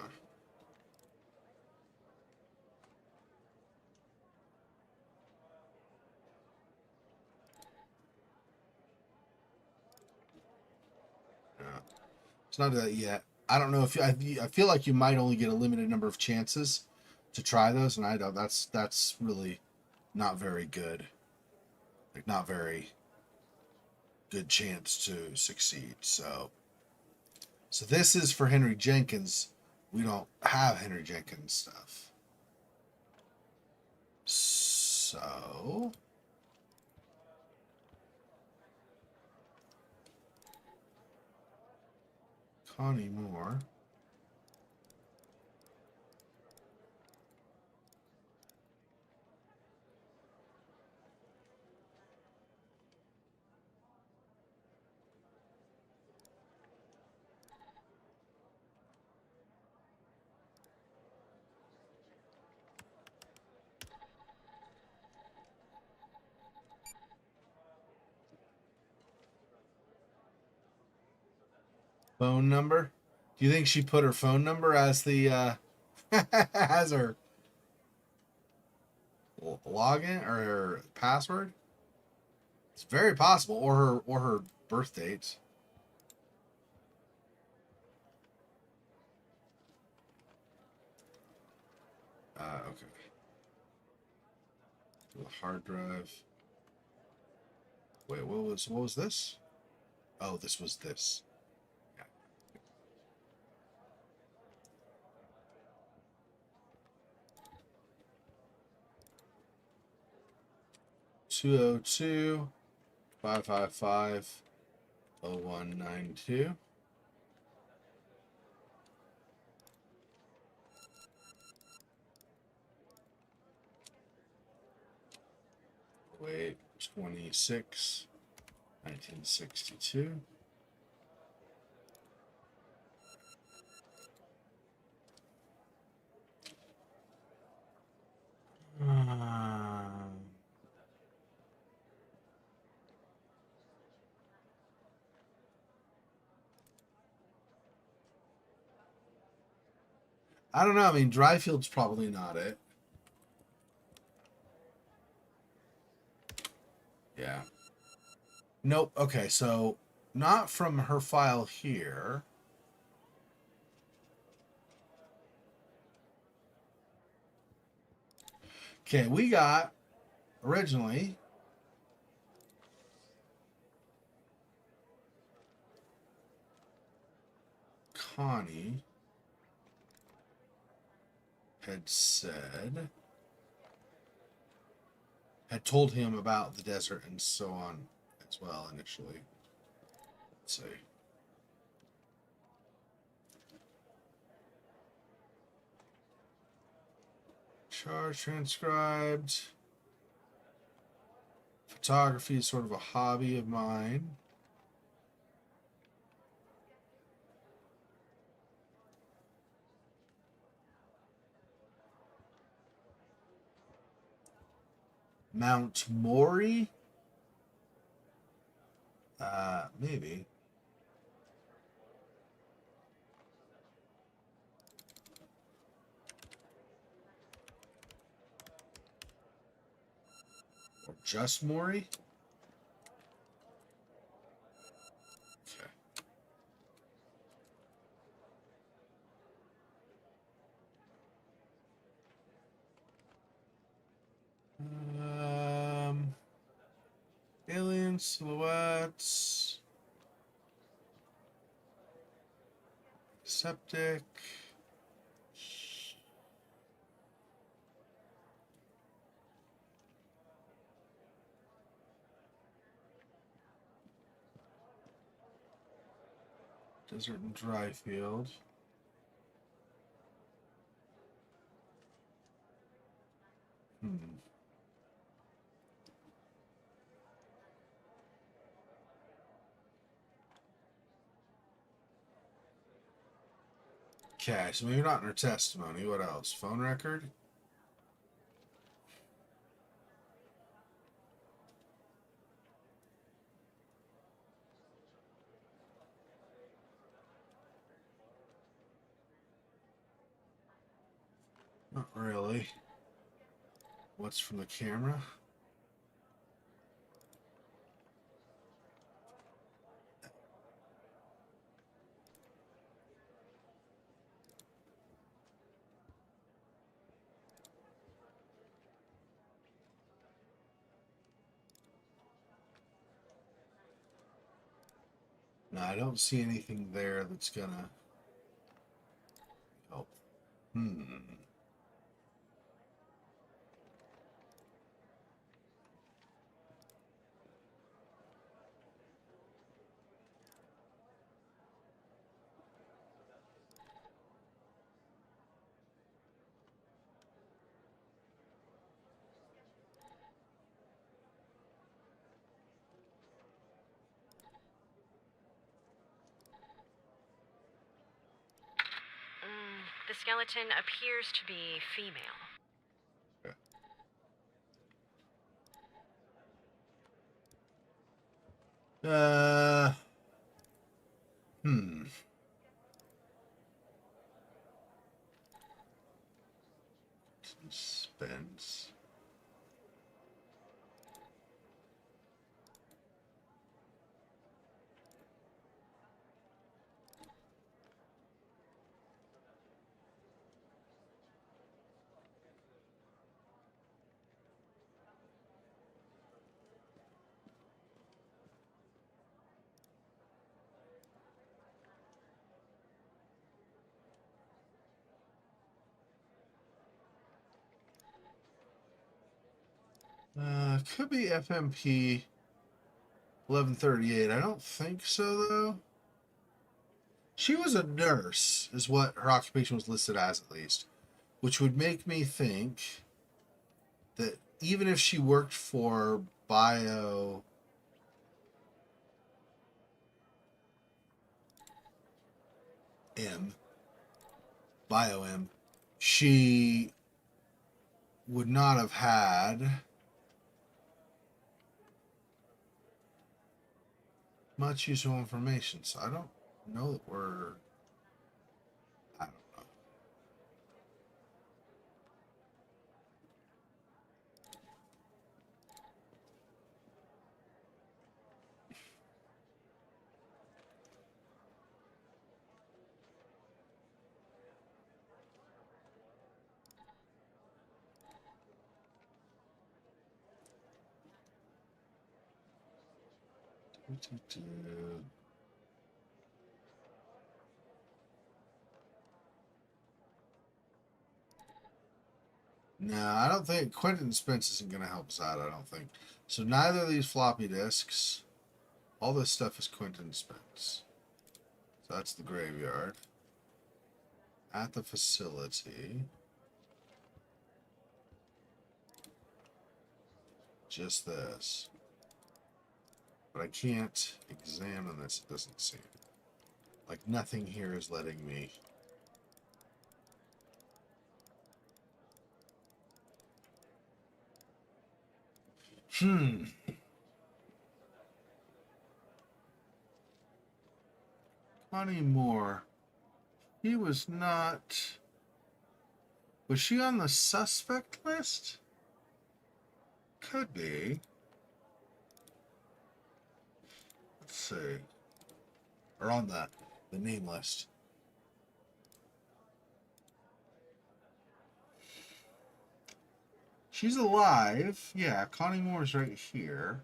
Speaker 1: yeah. It's not that yet. I don't know if I feel like you might only get a limited number of chances to try those, and I don't. That's really not very good. Like not very good chance to succeed. So this is for Henry Jenkins. We don't have Henry Jenkins stuff. So Connie Moore. Phone number? Do you think she put her phone number as the as her login or her password? It's very possible, or her birth date. Okay. The hard drive. Wait, what was this? Oh, this was this. Yeah. 202-555-0192. Wait, 26, 1962. I don't know. I mean, Dryfield's probably not it. Yeah. Nope. Okay, so not from her file here. Okay, we got originally Connie had told him about the desert and so on as well initially. Let's see. Charge transcribed. Photography is sort of a hobby of mine. Mount Mori? Maybe. Or just Mori? Okay. Alien silhouettes. Septic. Desert and dry field. Okay, so maybe not in her testimony. What else? Phone record? Not really. What's from the camera? No, I don't see anything there that's gonna help.
Speaker 4: The skeleton appears to be female.
Speaker 1: Uh, hmm. Suspense. Could be FMP 1138. I don't think so, though. She was a nurse, is what her occupation was listed as, at least. Which would make me think that even if she worked for Bio M, she would not have had much useful information. So I don't know that we're. I don't know. No, I don't think Quentin Spence isn't going to help us out. I don't think so. Neither of these floppy disks. All this stuff is Quentin Spence. So that's the graveyard. At the facility. Just this. But I can't examine this. It doesn't seem. Like nothing here is letting me. Hmm. Connie Moore. He was not. Was she on the suspect list? Could be. Let's see. Or on the name list. She's alive. Yeah, Connie Moore's right here.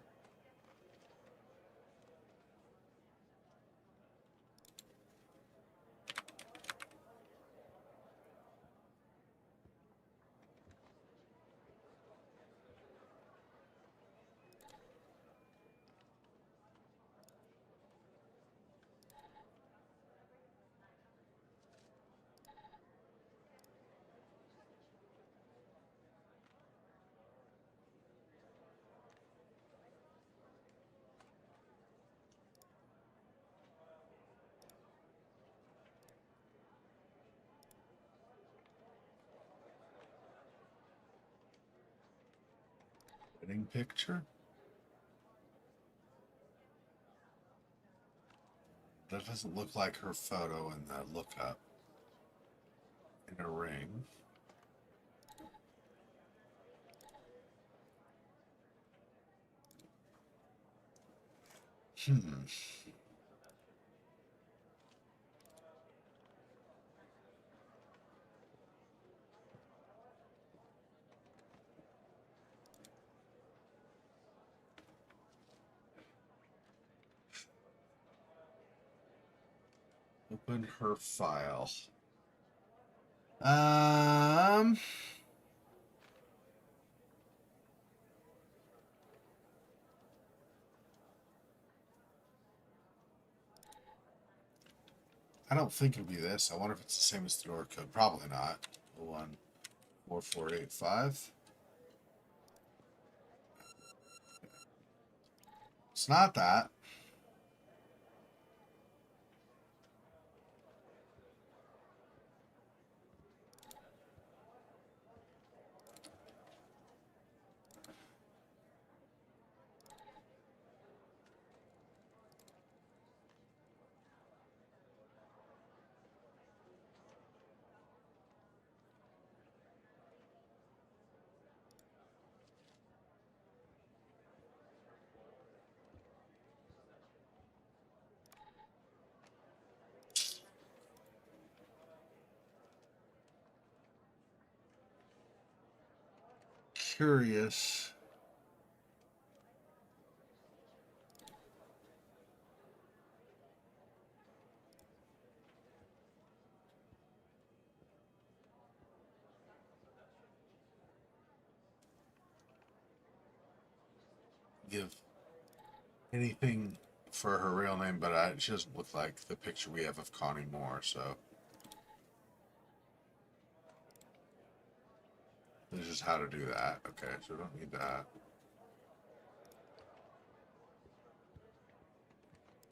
Speaker 1: Wedding picture. That doesn't look like her photo in the lookup. In a ring. Hmm. Open her file. I don't think it'll be this. I wonder if it's the same as the door code. Probably not. 014485. It's not that. Curious. Give anything for her real name, but she doesn't look like the picture we have of Connie Moore, so this is how to do that. Okay, so we don't need that.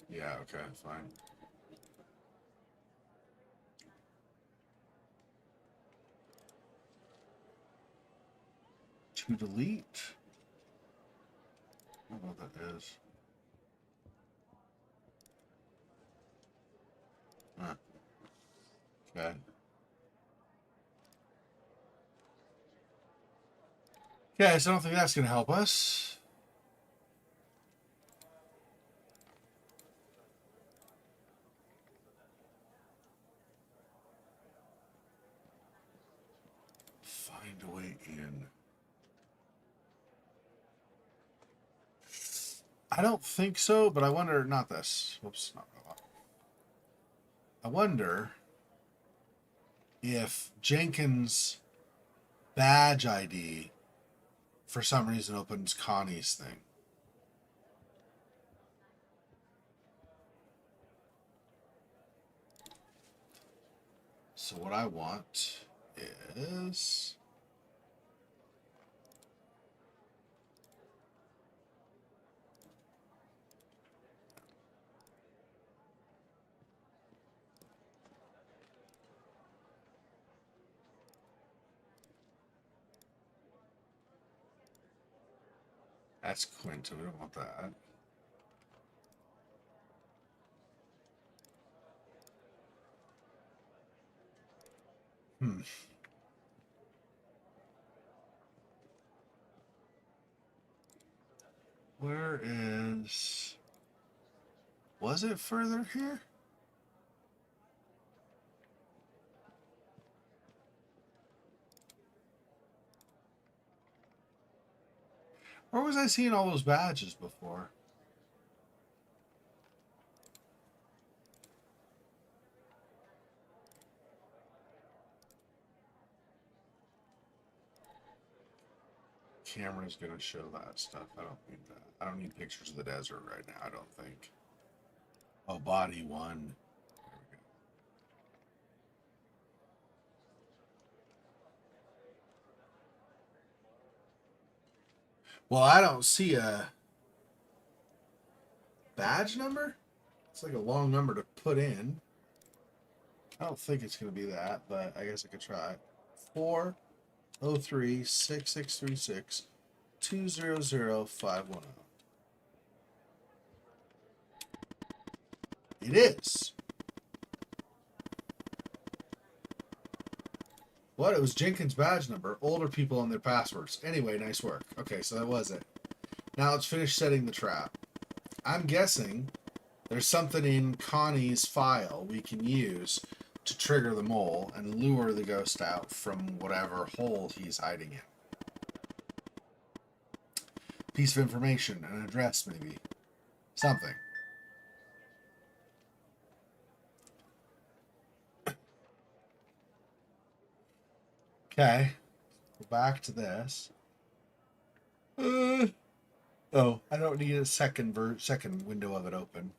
Speaker 1: Yeah, okay, fine. To delete? I don't know what that is. Huh. Okay. Okay, so I don't think that's going to help us. Find a way in. I don't think so, but I wonder, not this. Whoops, not that. I wonder if Jenkins' badge ID for some reason opens Connie's thing. So what I want is That's Quinta. We don't want that. Hmm. Where is... Was it further here? Or was I seeing all those badges before? Camera's gonna show that stuff. I don't need that. I don't need pictures of the desert right now, I don't think. Oh, body one. There we go. Well, I don't see a badge number. It's like a long number to put in. I don't think it's going to be that, but I guess I could try. 403-6636-200-510. It is. What? It was Jenkins' badge number. Older people and their passwords. Anyway, nice work. Okay, so that was it. Now let's finish setting the trap. I'm guessing there's something in Connie's file we can use to trigger the mole and lure the ghost out from whatever hole he's hiding in. Piece of information, an address maybe. Something. Okay. Go back to this. Oh, I don't need a second window of it open.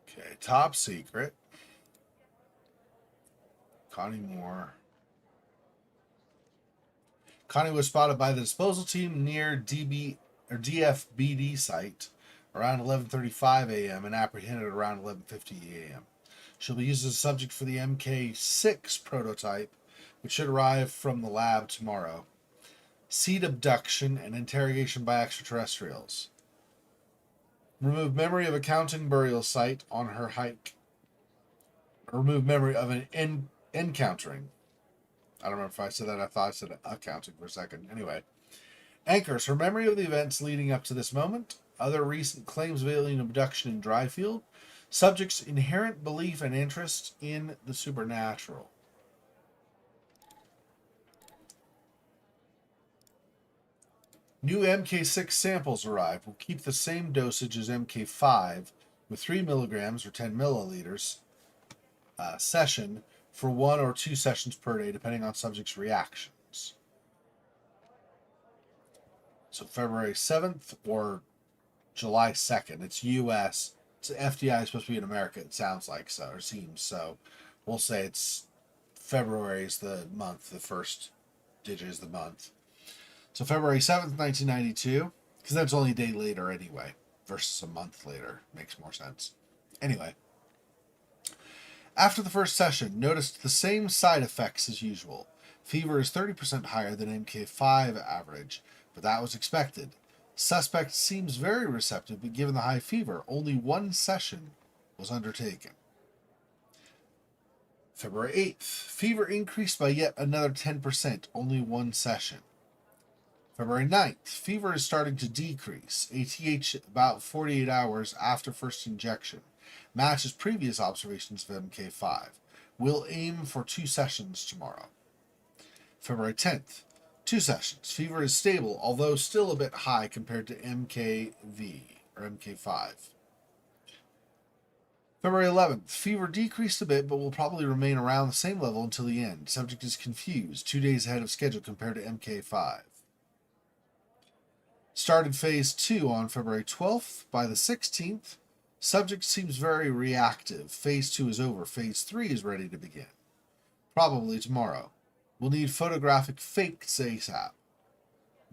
Speaker 1: Okay, top secret. Connie Moore. Connie was spotted by the disposal team near DFBD site around 11:35 a.m. and apprehended around 11:50 a.m. She'll be used as a subject for the MK6 prototype, which should arrive from the lab tomorrow. Seed abduction and interrogation by extraterrestrials. Remove memory of accounting burial site on her hike. Remove memory of an encountering. I don't remember if I said that. I thought I said accounting for a second. Anyway. Anchors her memory of the events leading up to this moment. Other recent claims of alien abduction in Dryfield. Subject's inherent belief and interest in the supernatural. New MK6 samples arrive. Will keep the same dosage as MK5 with 3 milligrams or 10 milliliters session for 1 or 2 sessions per day, depending on subject's reactions. So February 7th or July 2nd. It's U.S. It's FDI is supposed to be in America, it sounds like so, or seems so. We'll say it's February is the month, the first digit is the month. So February 7th, 1992, because that's only a day later anyway, versus a month later. Makes more sense. Anyway. After the first session, noticed the same side effects as usual. Fever is 30% higher than MK5 average, but that was expected. Suspect seems very receptive, but given the high fever, only 1 session was undertaken. February 8th, fever increased by yet another 10%, only 1 session. February 9th, fever is starting to decrease, ATH about 48 hours after first injection. Matches previous observations of MK5. We'll aim for 2 sessions tomorrow. February 10th, 2 sessions. Fever is stable, although still a bit high compared to MKV or MK5. February 11th, fever decreased a bit, but will probably remain around the same level until the end. Subject is confused, 2 days ahead of schedule compared to MK5. Started phase 2 on February 12th. By the 16th, subject seems very reactive. Phase 2 is over. Phase 3 is ready to begin. Probably tomorrow. We'll need photographic fakes ASAP.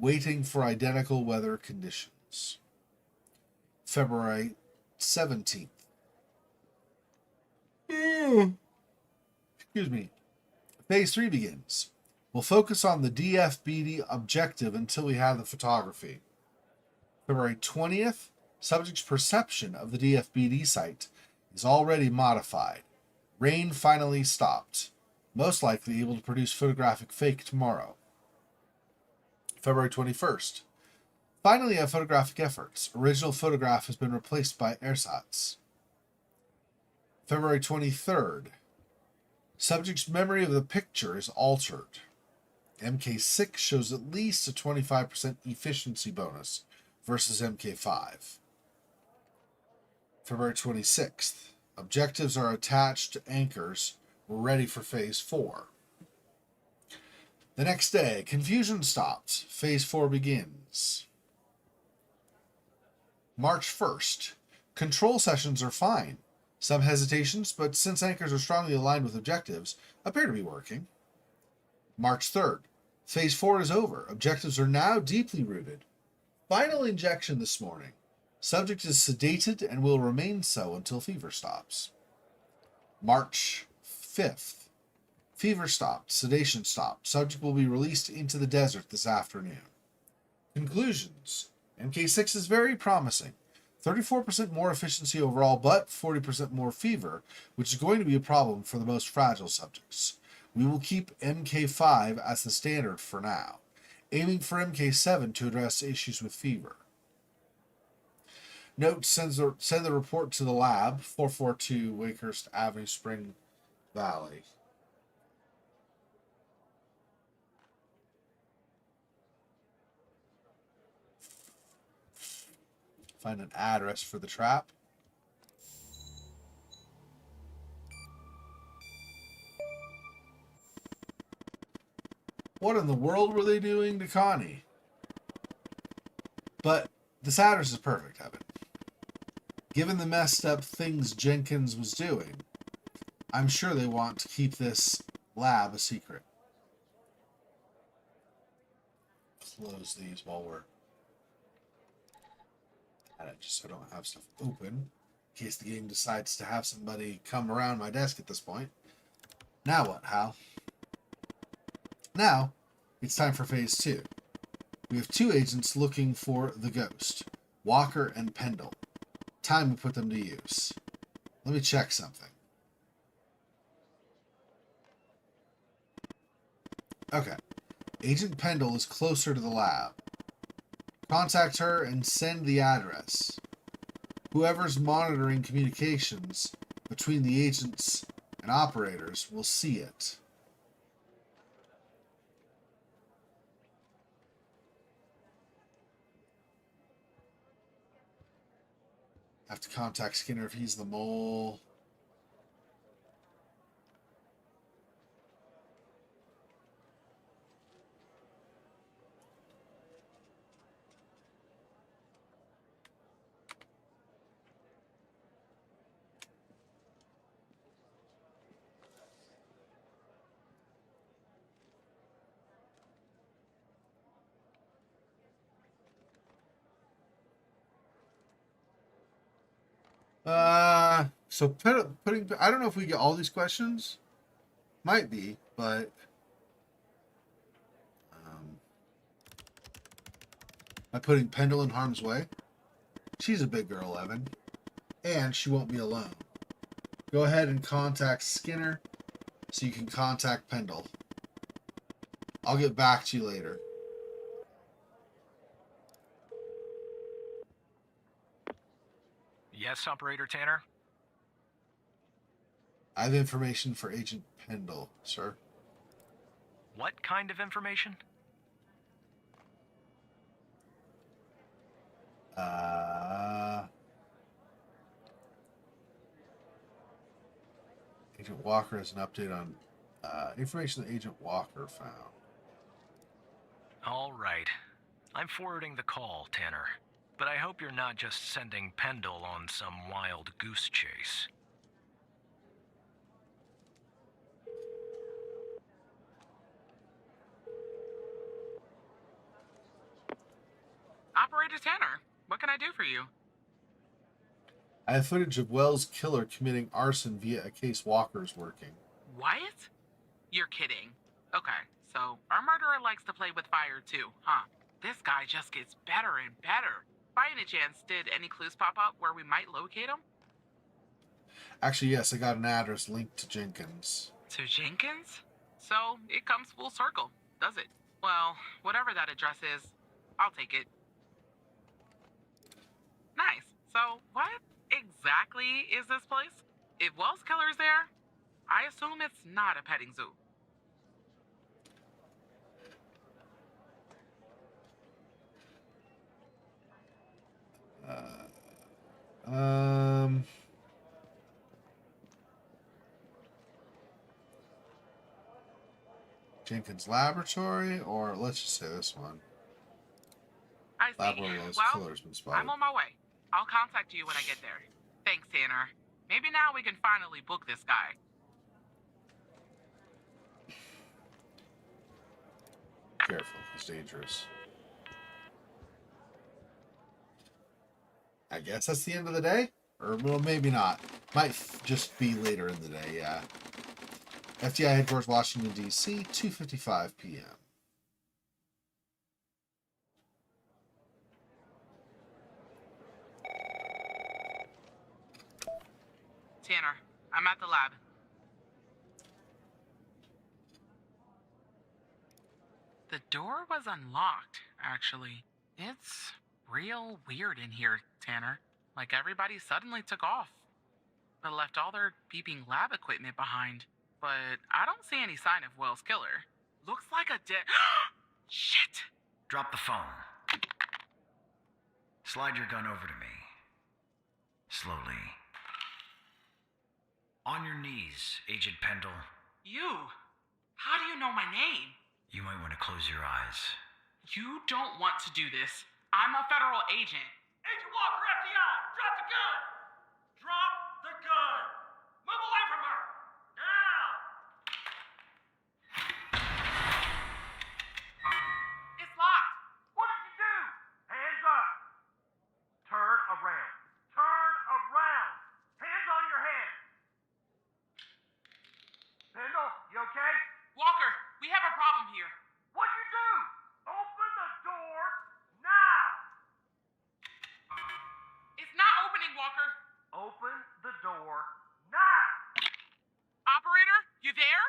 Speaker 1: Waiting for identical weather conditions. February 17th. Excuse me. Phase 3 begins. We'll focus on the DFBD objective until we have the photography. February 20th, subject's perception of the DFBD site is already modified. Rain finally stopped. Most likely able to produce photographic fake tomorrow. February 21st. Finally, have photographic efforts. Original photograph has been replaced by ersatz. February 23rd. Subject's memory of the picture is altered. MK6 shows at least a 25% efficiency bonus versus MK5. February 26th. Objectives are attached to anchors. We're ready for Phase 4. The next day, confusion stopped. Phase 4 begins. March 1st. Control sessions are fine. Some hesitations, but since anchors are strongly aligned with objectives, appear to be working. March 3rd. Phase 4 is over. Objectives are now deeply rooted. Final injection this morning. Subject is sedated and will remain so until fever stops. March 5th. Fever stopped. Sedation stopped. Subject will be released into the desert this afternoon. Conclusions. MK6 is very promising. 34% more efficiency overall, but 40% more fever, which is going to be a problem for the most fragile subjects. We will keep MK5 as the standard for now, aiming for MK7 to address issues with fever. Note, send the report to the lab, 442 Wakehurst Avenue, Spring Valley. Find an address for the trap. What in the world were they doing to Connie? But this address is perfect, Evan. Given the messed up things Jenkins was doing, I'm sure they want to keep this lab a secret. Close these while we're at it, just so I don't have stuff open, in case the game decides to have somebody come around my desk at this point. Now what, Hal? Now, it's time for Phase 2. We have 2 agents looking for the ghost, Walker and Pendle. Time to put them to use. Let me check something. Okay. Agent Pendle is closer to the lab. Contact her and send the address. Whoever's monitoring communications between the agents and operators will see it. Have to contact Skinner if he's the mole. So putting, I don't know if we get all these questions. Might be, but by putting Pendle in harm's way. She's a big girl, Evan, and she won't be alone. Go ahead and contact Skinner so you can contact Pendle. I'll get back to you later.
Speaker 2: Yes, Operator Tanner?
Speaker 1: I have information for Agent Pendle, sir.
Speaker 2: What kind of information?
Speaker 1: Agent Walker has an update on information that Agent Walker found.
Speaker 2: All right. I'm forwarding the call, Tanner. But I hope you're not just sending Pendle on some wild goose chase.
Speaker 5: Operator Tanner, what can I do for you?
Speaker 1: I have footage of Wells' killer committing arson via a case Walker's working.
Speaker 5: What? You're kidding. Okay, so our murderer likes to play with fire too, huh? This guy just gets better and better. By any chance, did any clues pop up where we might locate him?
Speaker 1: Actually, yes, I got an address linked to Jenkins.
Speaker 5: To Jenkins? So it comes full circle, does it? Well, whatever that address is, I'll take it. Nice. So what exactly is this place? If Wells Killer's there, I assume it's not a petting zoo.
Speaker 1: Um, Jenkins Laboratory, or let's just say this one.
Speaker 5: I see.
Speaker 1: Lab where Wells
Speaker 5: Well,
Speaker 1: Killer's been spotted.
Speaker 5: I'm on my way. I'll contact you when I get there. Thanks, Tanner. Maybe now we can finally book this guy.
Speaker 1: Careful, he's dangerous. I guess that's the end of the day? Or, well, maybe not. Might just be later in the day, yeah. FBI headquarters, Washington, D.C., 2:55 p.m.
Speaker 5: Tanner, I'm at the lab. The door was unlocked, actually. It's real weird in here, Tanner. Like everybody suddenly took off. But left all their beeping lab equipment behind. But I don't see any sign of Wells Killer. Looks like a dead... Shit!
Speaker 6: Drop the phone. Slide your gun over to me. Slowly. On your knees, Agent Pendle.
Speaker 5: You? How do you know my name?
Speaker 6: You might want to close your eyes.
Speaker 5: You don't want to do this. I'm a federal agent.
Speaker 3: Agent Walker, FBI, drop the gun! Drop the gun! Move away from her! Now!
Speaker 5: It's locked.
Speaker 3: What did you do? Hands up! Turn around. Turn around! Hands on your head! Pendle, you okay?
Speaker 5: Walker, we have a problem here.
Speaker 3: What'd you do? Open the door now!
Speaker 5: It's not opening, Walker.
Speaker 3: Open the door now!
Speaker 5: Operator, you there?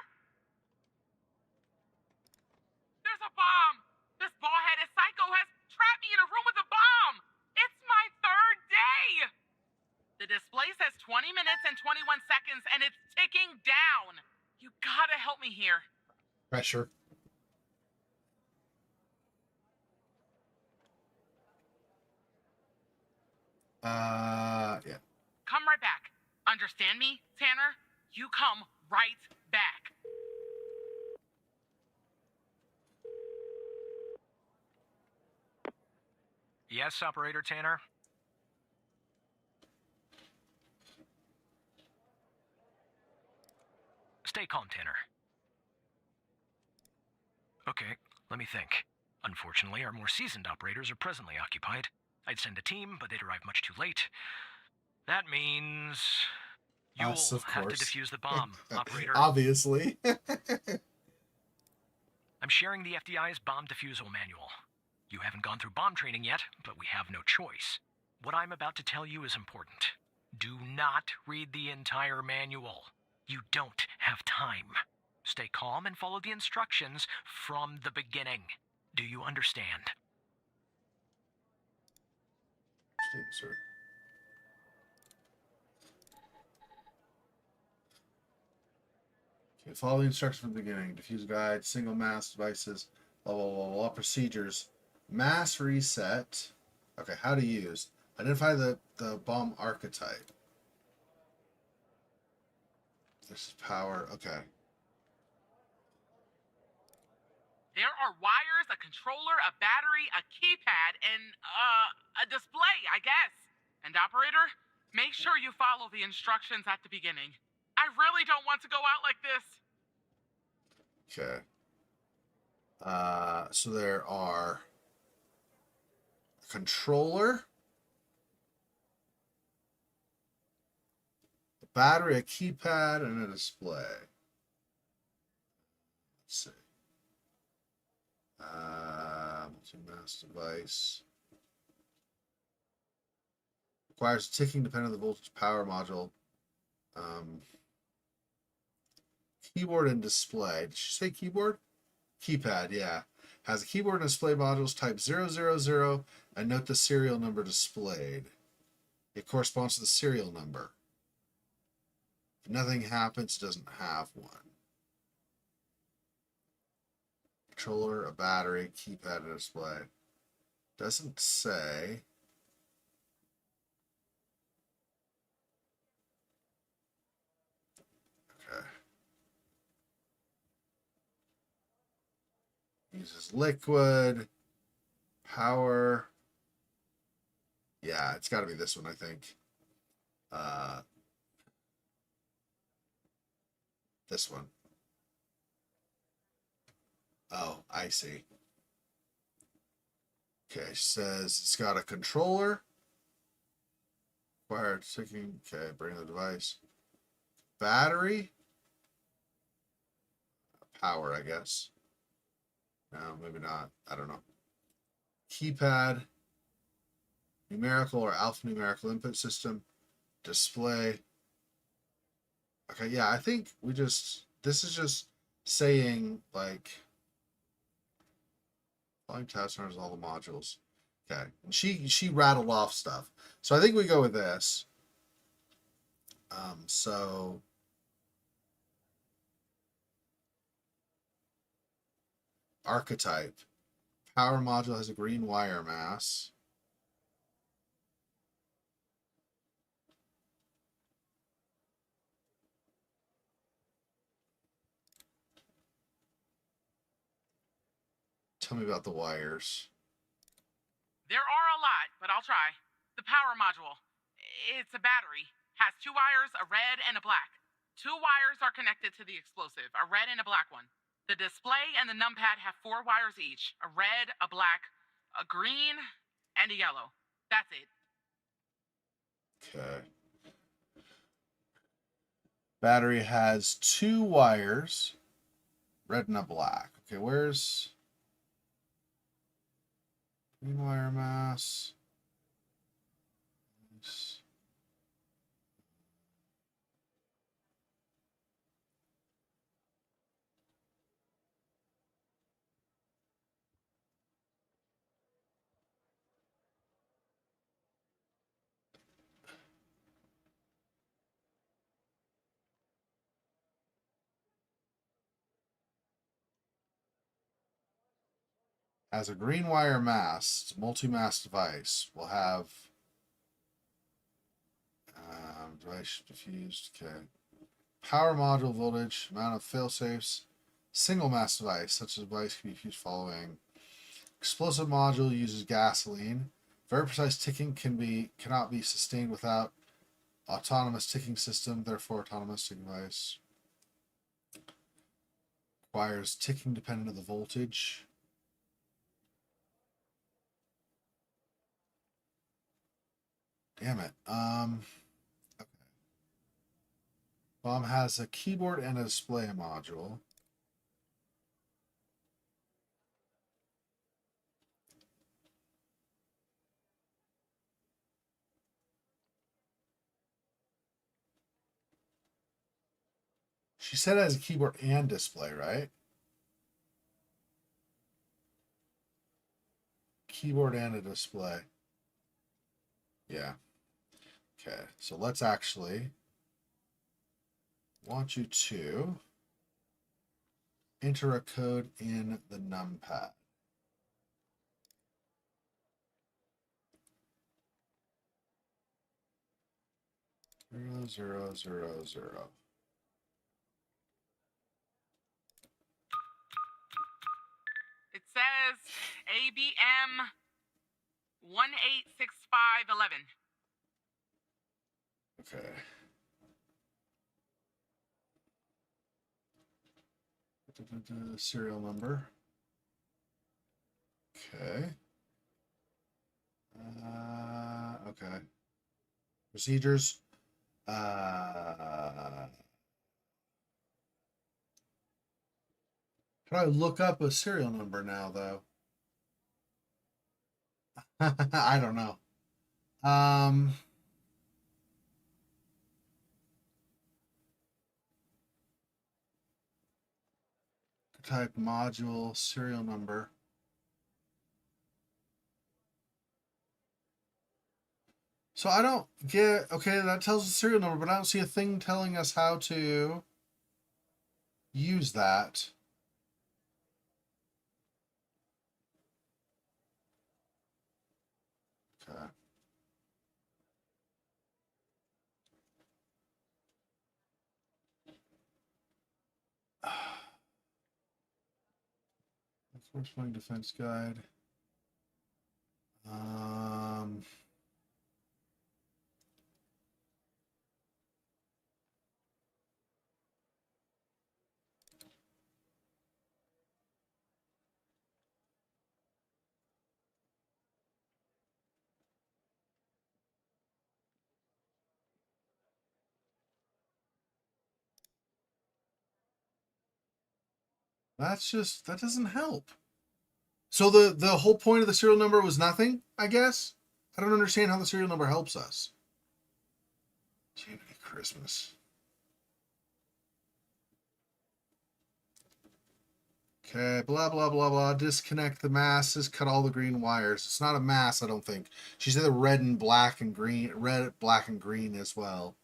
Speaker 5: There's a bomb. This bald-headed psycho has trapped me in a room with a bomb. It's my third day. The display says 20 minutes and 21 seconds, and it's ticking down. You gotta help me here.
Speaker 1: Pressure. Yeah.
Speaker 5: Come right back. Understand me, Tanner? You come right back.
Speaker 2: Yes, Operator Tanner? Stay calm, Tanner. Okay, let me think. Unfortunately, our more seasoned operators are presently occupied. I'd send a team, but they'd arrive much too late. That means... You'll
Speaker 1: Us, of
Speaker 2: have to
Speaker 1: course.
Speaker 2: defuse the bomb, Operator.
Speaker 1: Obviously.
Speaker 2: I'm sharing the FDI's bomb defusal manual. You haven't gone through bomb training yet, but we have no choice. What I'm about to tell you is important. Do not read the entire manual. You don't have time. Stay calm and follow the instructions from the beginning. Do you understand?
Speaker 1: Sir. Okay, follow the instructions from the beginning. Diffuse guide, single mass devices, blah, blah, blah, blah. Procedures. Mass reset. Okay, how to use. Identify the bomb archetype. This is power. Okay.
Speaker 5: There are wires, a controller, a battery, a keypad, and, a display, I guess. And operator, make sure you follow the instructions at the beginning. I really don't want to go out like this.
Speaker 1: Okay. So there are a controller, a battery, a keypad, and a display. see. Multi-mass device. Requires ticking dependent on the voltage power module. Keyboard and display. Did you say keyboard? Keypad, yeah. Has a keyboard and display modules type 000 and note the serial number displayed. It corresponds to the serial number. If nothing happens, it doesn't have one. Controller, a battery, keypad, and display. Doesn't say. Okay. Uses liquid, power. Yeah, it's got to be this one, I think. This one. Oh, I see. Okay, says it's got a controller. Required ticking. Okay, bring the device. Battery. Power, I guess. No, maybe not. I don't know. Keypad. Numerical or alphanumerical input system. Display. Okay, yeah, I think this is just saying, like, following task orders all the modules. Okay, and she rattled off stuff. So I think we go with this. So archetype. Power module has a green wire mass. Tell me about the wires.
Speaker 5: There are a lot, but I'll try. The power module. It's a battery. Has 2 wires, a red and a black. 2 wires are connected to the explosive, a red and a black one. The display and the numpad have 4 wires each, a red, a black, a green, and a yellow. That's it.
Speaker 1: Okay. Battery has 2 wires, red and a black. Okay, where's green wire mass? As a green wire mass, it's a multi-mass device. We'll have device diffused. Okay. Power module voltage, amount of failsafes. Single mass device, such a device can be fused following. Explosive module uses gasoline. Very precise ticking cannot be sustained without autonomous ticking system, therefore autonomous ticking device. Requires ticking dependent on the voltage. Damn it. Okay. Bomb has a keyboard and a display module. She said it has a keyboard and display, right? Keyboard and a display. Yeah. Okay, so let's actually want you to enter a code in the numpad. Zero, zero, zero, zero.
Speaker 5: It says ABM 186511.
Speaker 1: Okay. Serial number. Okay. Okay. Procedures. How do I look up a serial number now, though? I don't know. Type module serial number. So I don't get, okay, that tells the serial number, but I don't see a thing telling us how to use that. Okay. Force defense guide. That doesn't help. So the whole point of the serial number was nothing, I guess? I don't understand how the serial number helps us. Jiminy Christmas. Okay, blah, blah, blah, blah. Disconnect the masses, cut all the green wires. It's not a mass, I don't think. She said the red and black and green, red, black, and green as well.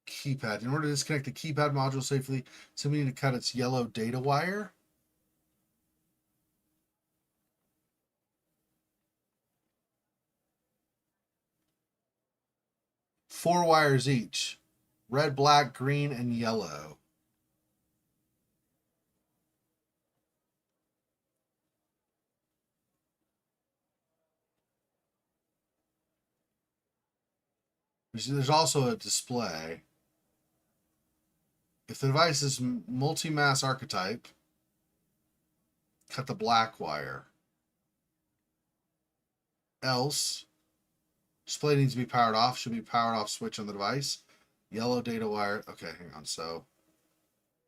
Speaker 1: Keypad. In order to disconnect the keypad module safely, simply need to cut its yellow data wire. Four wires each. Red, black, green, and yellow. There's also a display. If the device is multi-mass archetype, cut the black wire. Else, display needs to be powered off. Should be powered off switch on the device. Yellow data wire. Okay, hang on. So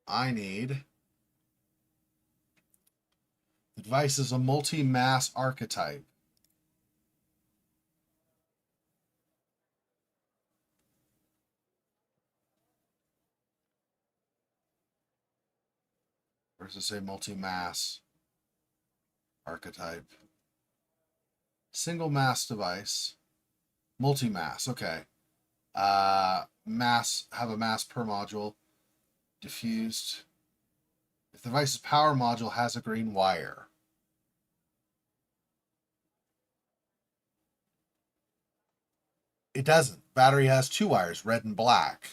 Speaker 1: I need, the device is a multi-mass archetype. Or does it say multi-mass archetype? Single mass device. Multi-mass. Okay. Mass, have a mass per module. Diffused. If the device's power module has a green wire. It doesn't. Battery has two wires, red and black.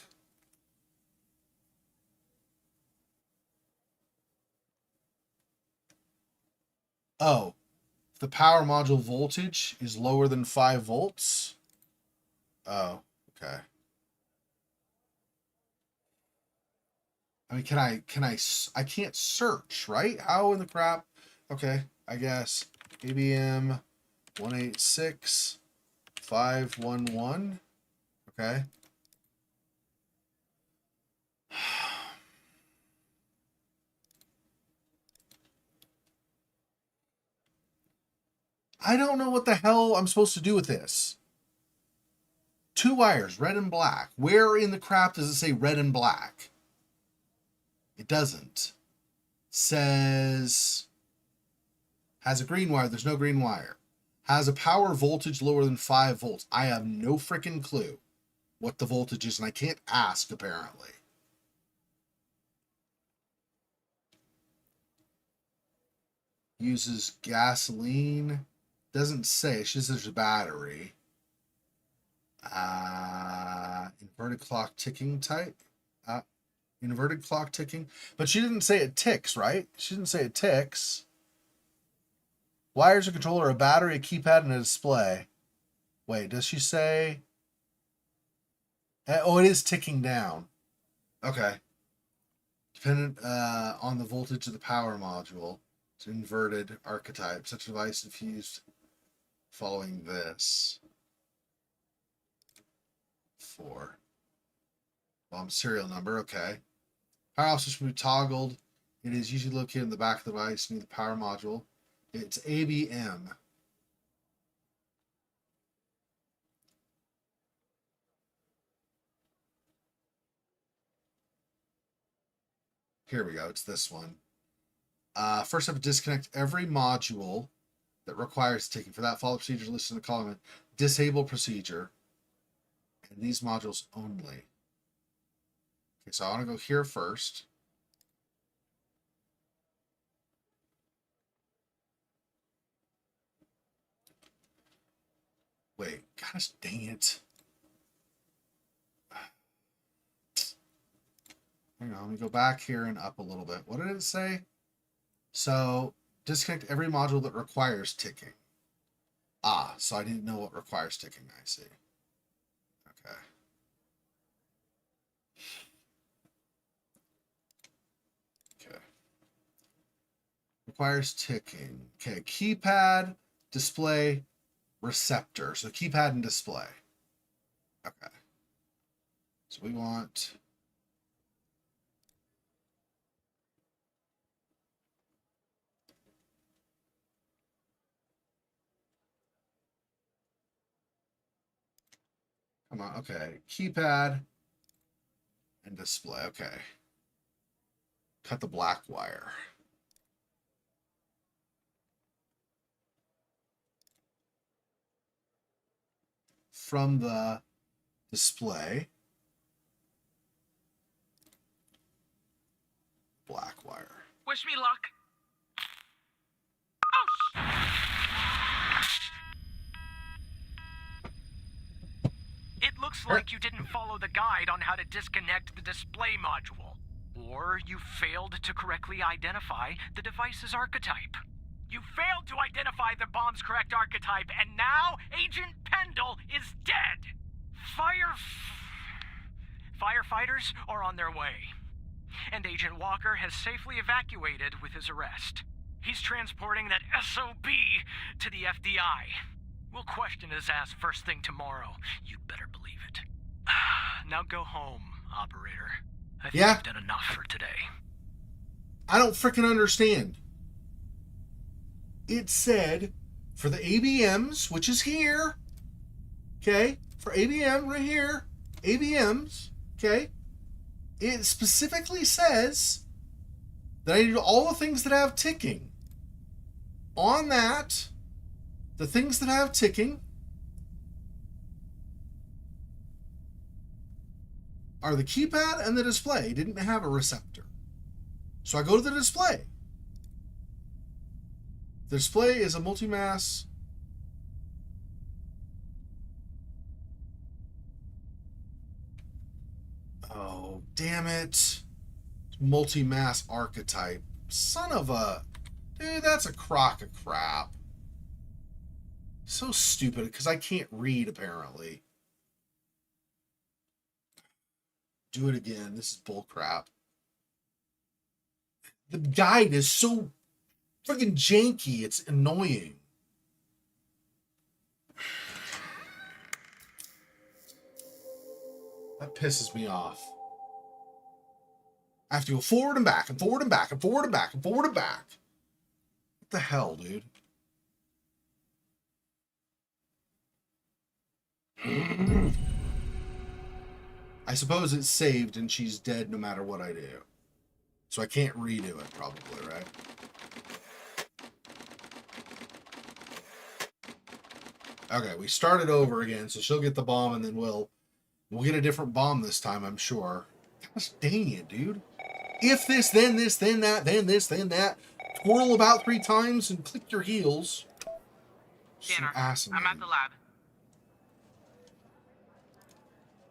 Speaker 1: Oh, if the power module voltage is lower than 5 volts. Oh, okay. I mean, I can't search, right? How in the crap? Okay, I guess ABM 186511. Okay. I don't know what the hell I'm supposed to do with this. Two wires, red and black. Where in the crap does it say red and black? It doesn't. It says has a green wire. There's no green wire. Has a power voltage lower than 5 volts. I have no freaking clue what the voltage is, and I can't ask, apparently. Uses gasoline. Doesn't say. She says there's a battery. Inverted clock ticking type. Inverted clock ticking. But she didn't say it ticks, right? She didn't say it ticks. Wires, a controller, a battery, a keypad, and a display. Wait, does she say? Oh, it is ticking down. Okay. Dependent on the voltage of the power module. It's an inverted archetype. Such a device diffused following this. before. Bomb serial number, okay. Power off switch can be toggled. It is usually located in the back of the device near the power module. It's ABM. Here we go. It's this one. First up, disconnect every module that requires taking. For that, follow procedures listed in the column. Disable procedure. And these modules only. Okay, so I want to go here first. Wait, gosh dang it. Hang on, let me go back here and up a little bit. What did it say? So, disconnect every module that requires ticking. Ah, so I didn't know what requires ticking, I see. Okay. Okay. Requires ticking. Okay, keypad, display, receptor. So keypad and display. Okay. So we want... Come on, okay. Keypad and display. Okay. Cut the black wire. From the display. Black wire.
Speaker 2: Wish me luck. It looks like you didn't follow the guide on how to disconnect the display module. Or you failed to correctly identify the device's archetype. You failed to identify the bomb's correct archetype, and now Agent Pendle is dead. Firefighters are on their way. And Agent Walker has safely evacuated with his arrest. He's transporting that SOB to the FDI. We'll question his ass first thing tomorrow. You'd better believe it. Now go home, operator. I think
Speaker 1: Yeah.
Speaker 2: you've done enough for today.
Speaker 1: I don't freaking understand. It said for the ABMs, which is here, okay, for ABM right here, ABMs, okay, it specifically says that I need all the things that have ticking. On that, the things that have ticking are the keypad and the display. It didn't have a receptor. So I go to the display. The display is a multi-mass. Oh, damn it. Multi-mass archetype. Son of a... Dude, that's a crock of crap. So stupid, because I can't read, apparently. Do it again. This is bullcrap. The guide is so freaking janky. It's annoying. That pisses me off. I have to go forward and back and forward and back and forward and back and forward and back. What the hell, dude? I suppose it's saved and she's dead no matter what I do. So I can't redo it, probably, right? Okay, we started over again, so she'll get the bomb and then we'll get a different bomb this time, I'm sure. Gosh dang it, dude. If this, then this, then that, then this, then that. Twirl about 3 times and click your heels. So
Speaker 5: Tanner,
Speaker 1: asinine.
Speaker 5: I'm at the lab.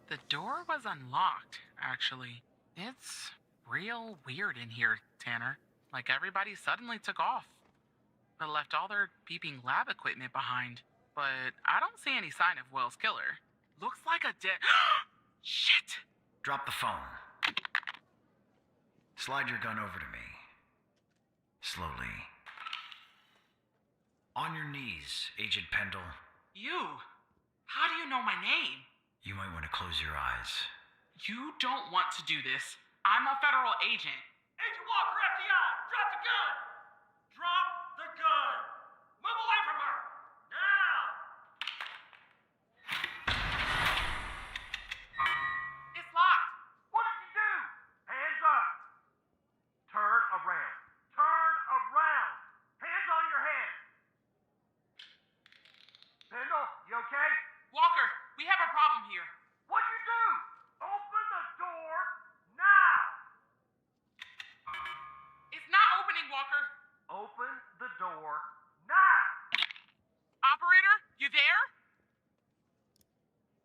Speaker 5: The door was unlocked, actually. It's real weird in here, Tanner. Like everybody suddenly took off. But left all their beeping lab equipment behind. But I don't see any sign of Will's killer. Looks like a dead... Shit!
Speaker 6: Drop the phone. Slide your gun over to me. Slowly. On your knees, Agent Pendle.
Speaker 5: You? How do you know my name?
Speaker 6: You might want to close your eyes.
Speaker 5: You don't want to do this. I'm a federal agent.
Speaker 3: Agent Walker, FBI, drop the gun! Drop the gun! Move away from her! Now!
Speaker 5: It's locked.
Speaker 3: What did you do? Hands up! Turn around. Turn around! Hands on your head! Pendle, you okay?
Speaker 5: Walker, we have a problem here.
Speaker 3: What'd you do? Open the door now!
Speaker 5: It's not opening, Walker.
Speaker 3: Open the door now!
Speaker 5: Operator, you there?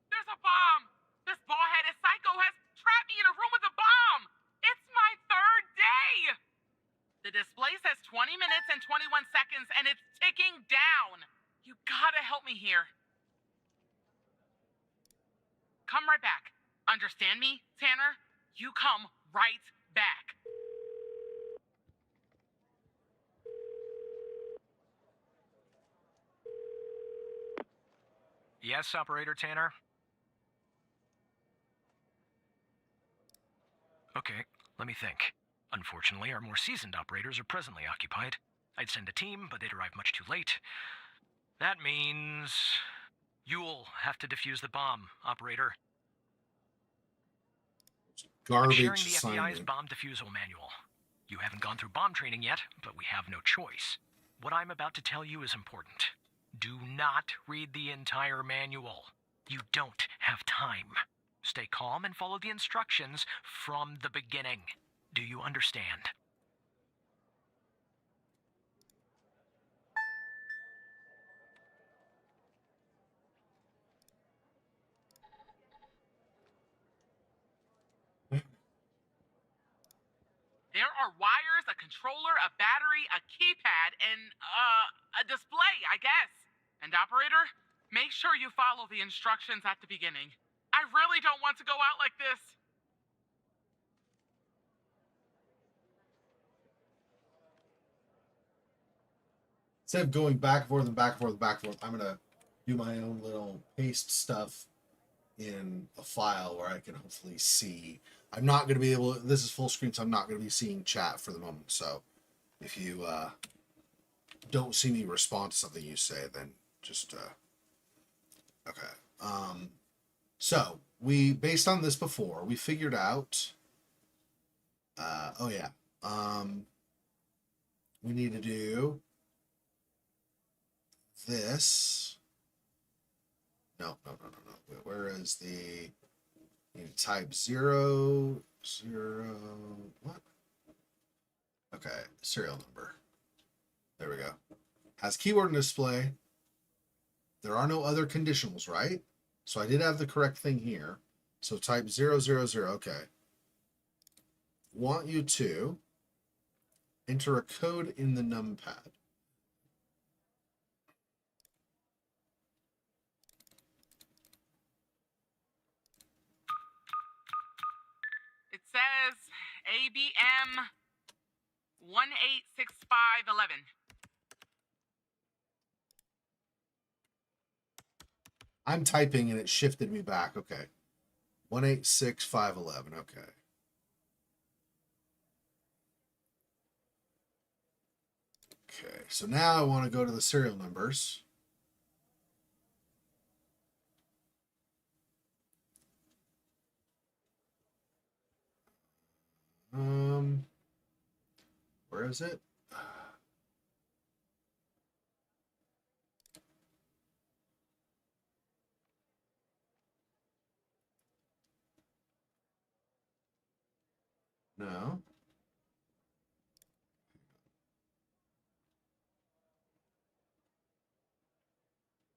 Speaker 5: There's a bomb. This ball-headed psycho has trapped me in a room with a bomb. It's my third day. The display says 20 minutes and 21 seconds, and it's ticking down. You gotta help me here. Come right back. Understand me, Tanner? You come right back.
Speaker 7: Yes, Operator Tanner? Okay, let me think. Unfortunately, our more seasoned operators are presently occupied. I'd send a team, but they'd arrive much too late. That means... you'll have to defuse the bomb, Operator. I'm sharing
Speaker 1: Garbage
Speaker 7: the FBI's
Speaker 1: assignment.
Speaker 7: bomb defusal manual. You haven't gone through bomb training yet, but we have no choice. What I'm about to tell you is important. Do not read the entire manual. You don't have time. Stay calm and follow the instructions from the beginning. Do you understand?
Speaker 5: There are wires, a controller, a battery, a keypad, and, a display, I guess. And operator, make sure you follow the instructions at the beginning. I really don't want to go out like this.
Speaker 1: Instead of going back and forth and back and forth and back and forth, I'm gonna do my own little paste stuff in a file where I can hopefully see. I'm not going to be able to, this is full screen, so I'm not going to be seeing chat for the moment. So if you don't see me respond to something you say, then just, okay. So we, based on this before, we figured out, oh yeah, we need to do this. No. Where is the, you need to type 0, 0, what? Okay, serial number. There we go. Has keyword and display. There are no other conditionals, right? So I did have the correct thing here. So type 000, okay. Want you to enter a code in the numpad.
Speaker 5: It says ABM 186511.
Speaker 1: I'm typing and it shifted me back. Okay. 186511. Okay. Okay. So now I want to go to the serial numbers. Where is it? No.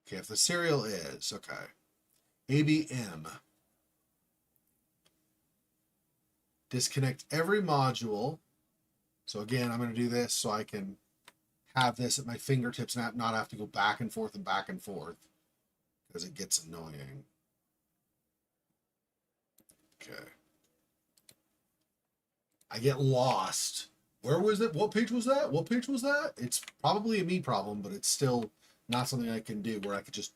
Speaker 1: Okay, if the serial is, okay. ABM. Disconnect every module. So again, I'm going to do this so I can have this at my fingertips and not have to go back and forth because it gets annoying. Okay. I get lost. Where was it? What page was that? What page was that? It's probably a me problem, but it's still not something I can do where I could just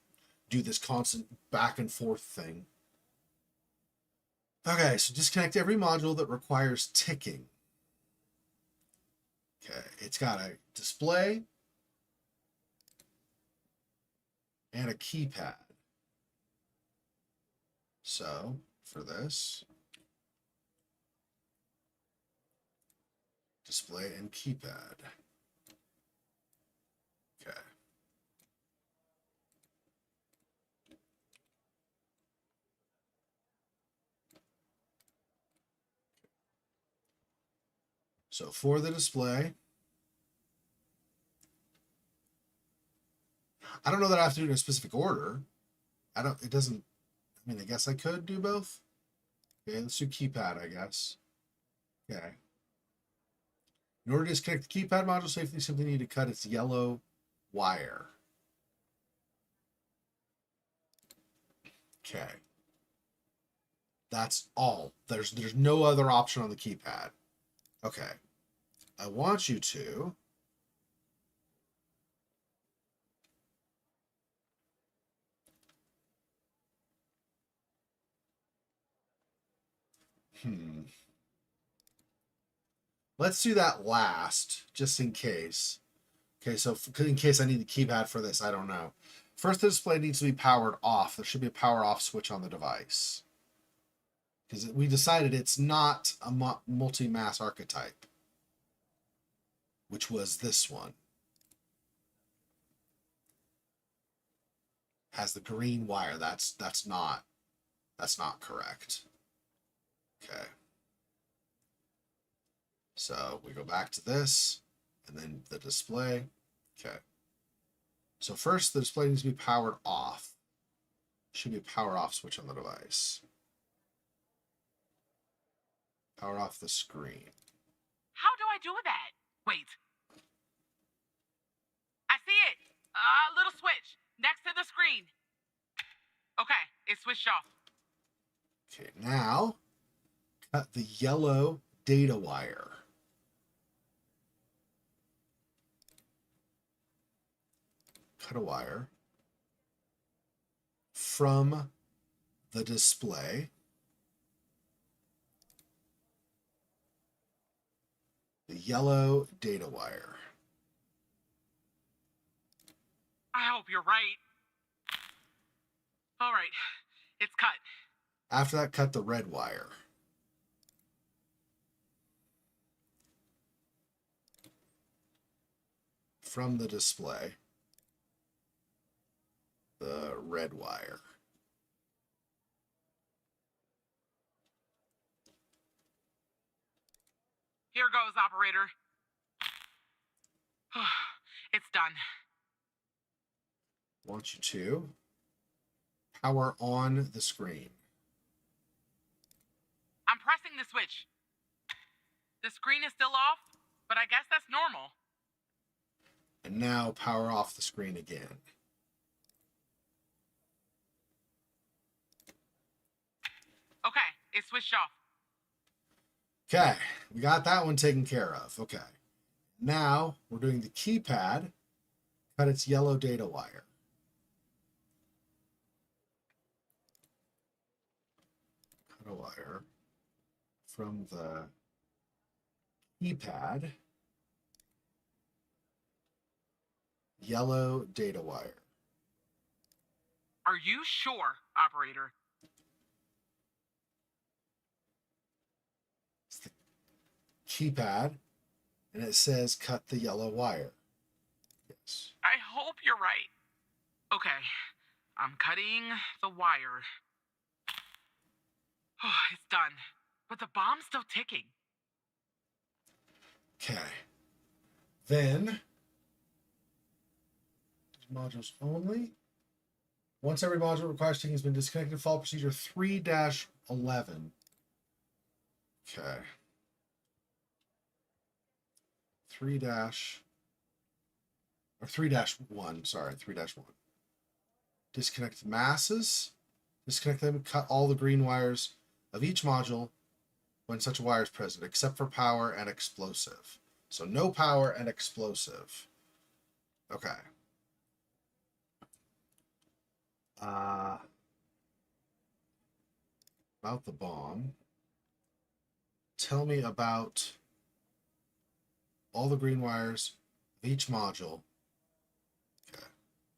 Speaker 1: do this constant back and forth thing. Okay, so disconnect every module that requires ticking. Okay, it's got a display and a keypad. So for this, display and keypad. Okay. So for the display, I don't know that I have to do it in a specific order. It doesn't, I mean, I guess I could do both. Okay, let's do keypad, I guess. Okay. In order to disconnect the keypad module safely, you simply need to cut its yellow wire. Okay. That's all. There's no other option on the keypad. Okay. I want you to let's do that last, just in case. Okay, so in case I need the keypad for this, I don't know. First, the display needs to be powered off. There should be a power off switch on the device. Because we decided it's not a multi-mass archetype, which was this one. Has the green wire. That's not correct. Okay. So we go back to this, and then the display. Okay. So first, the display needs to be powered off. Should be a power off switch on the device. Power off the screen.
Speaker 5: How do I do that? Wait. I see it. A little switch next to the screen. Okay, it switched off.
Speaker 1: Okay, now cut the yellow data wire. Cut a wire from the display. The yellow data wire.
Speaker 5: I hope you're right. All right, it's cut.
Speaker 1: After that, cut the red wire. From the display. The red wire.
Speaker 5: Here goes, operator. It's done.
Speaker 1: I want you to power on the screen.
Speaker 5: I'm pressing the switch. The screen is still off, but I guess that's normal.
Speaker 1: And now power off the screen again.
Speaker 5: Okay, it switched off.
Speaker 1: Okay, we got that one taken care of. Okay. Now we're doing the keypad. Cut its yellow data wire. Cut a wire from the keypad. Yellow data wire.
Speaker 5: Are you sure, operator?
Speaker 1: It's the keypad, and it says cut the yellow wire. Yes.
Speaker 5: I hope you're right. Okay, I'm cutting the wire. Oh, it's done. But the bomb's still ticking.
Speaker 1: Okay. Then, modules only. Once every module requires ticking has been disconnected, follow procedure 3-11. Okay. 3-1, sorry, 3-1. Disconnect masses. Disconnect them, cut all the green wires of each module when such a wire is present, except for power and explosive. So no power and explosive. Okay. about the bomb. Tell me about all the green wires of each module. Okay.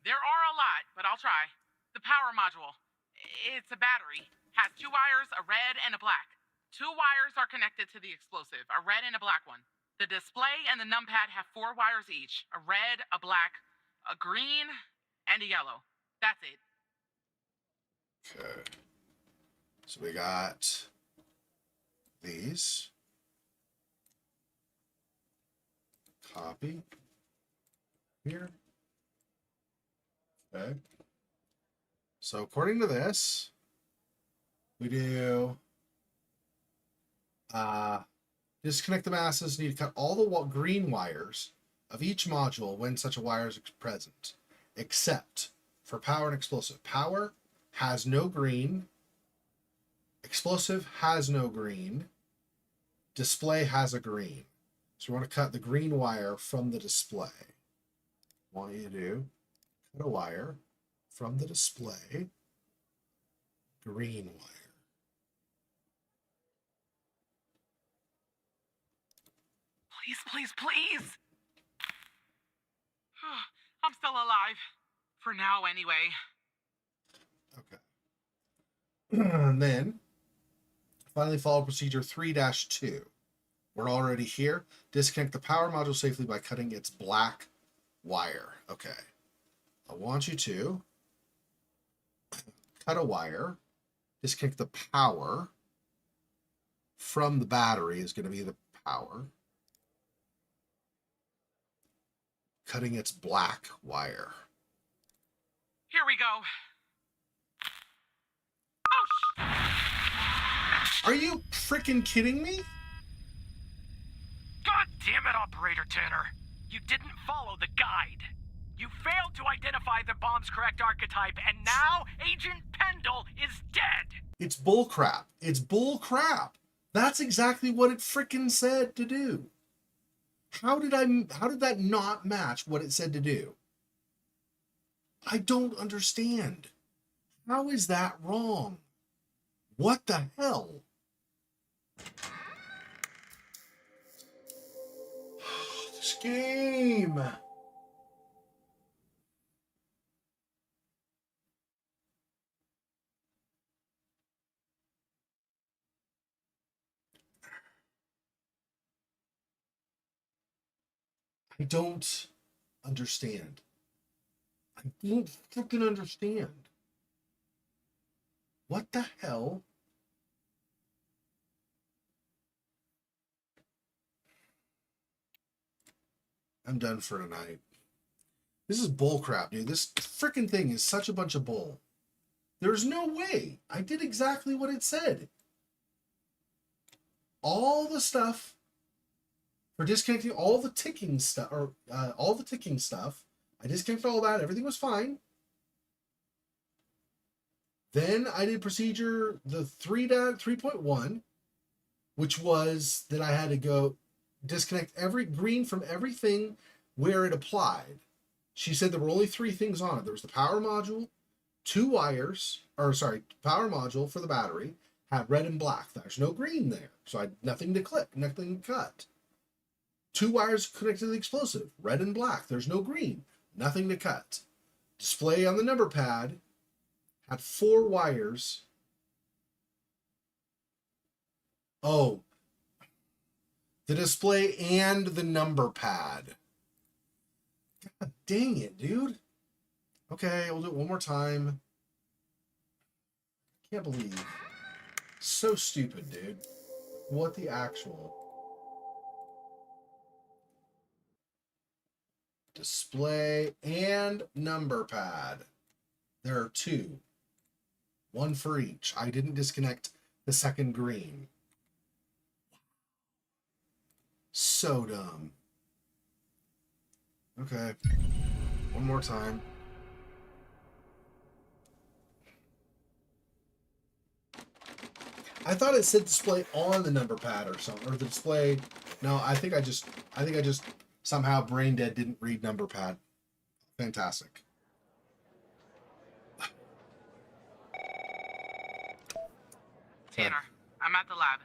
Speaker 5: There are a lot, but I'll try. The power module. It's a battery. Has 2 wires, a red and a black. 2 wires are connected to the explosive, a red and a black one. The display and the numpad have 4 wires each, a red, a black, a green, and a yellow. That's it.
Speaker 1: Okay. So we got these. Copy. Here. Okay. So according to this, we do disconnect the masses. Need to cut all the green wires of each module when such a wire is present, except for power and explosive. Power has no green. Explosive has no green. Display has a green. So we want to cut the green wire from the display. I want you to do cut a wire from the display. Green wire.
Speaker 5: Please, please, please! I'm still alive. For now, anyway.
Speaker 1: Okay. And then, finally follow procedure 3-2. We're already here. Disconnect the power module safely by cutting its black wire. Okay. I want you to cut a wire. Disconnect the power from the battery is going to be the power. Cutting its black wire.
Speaker 5: Here we go.
Speaker 1: Are you freaking kidding me?
Speaker 7: God damn it, Operator Tanner. You didn't follow the guide. You failed to identify the bomb's correct archetype, and now Agent Pendle is dead.
Speaker 1: It's bullcrap. It's bullcrap. That's exactly what it freaking said to do. How did that not match what it said to do? I don't understand. How is that wrong? What the hell? This game. I don't understand. I don't freaking understand. What the hell? I'm done for tonight. This is bullcrap, dude. This freaking thing is such a bunch of bull. There's no way. I did exactly what it said. All the stuff for disconnecting all the ticking stuff, or all the ticking stuff. I disconnected all that. Everything was fine. Then I did procedure the 3.1, which was that I had to go disconnect every green from everything where it applied. She said there were only 3 things on it. There was the power module, 2 wires, power module for the battery, had red and black. There's no green there. So I had nothing to click, nothing to cut. 2 wires connected to the explosive, red and black. There's no green, nothing to cut. Display on the number pad had 4 wires. Oh, the display and the number pad. God dang it, dude. Okay, we'll do it one more time. Can't believe. So stupid, dude. What the actual? Display and number pad. There are 2. 1 for each. I didn't disconnect the second green. So dumb. Okay. One more time. I thought it said display on the number pad or something, or the display. No, I think I just somehow brain dead didn't read number pad. Fantastic.
Speaker 5: Tanner, I'm at the lab.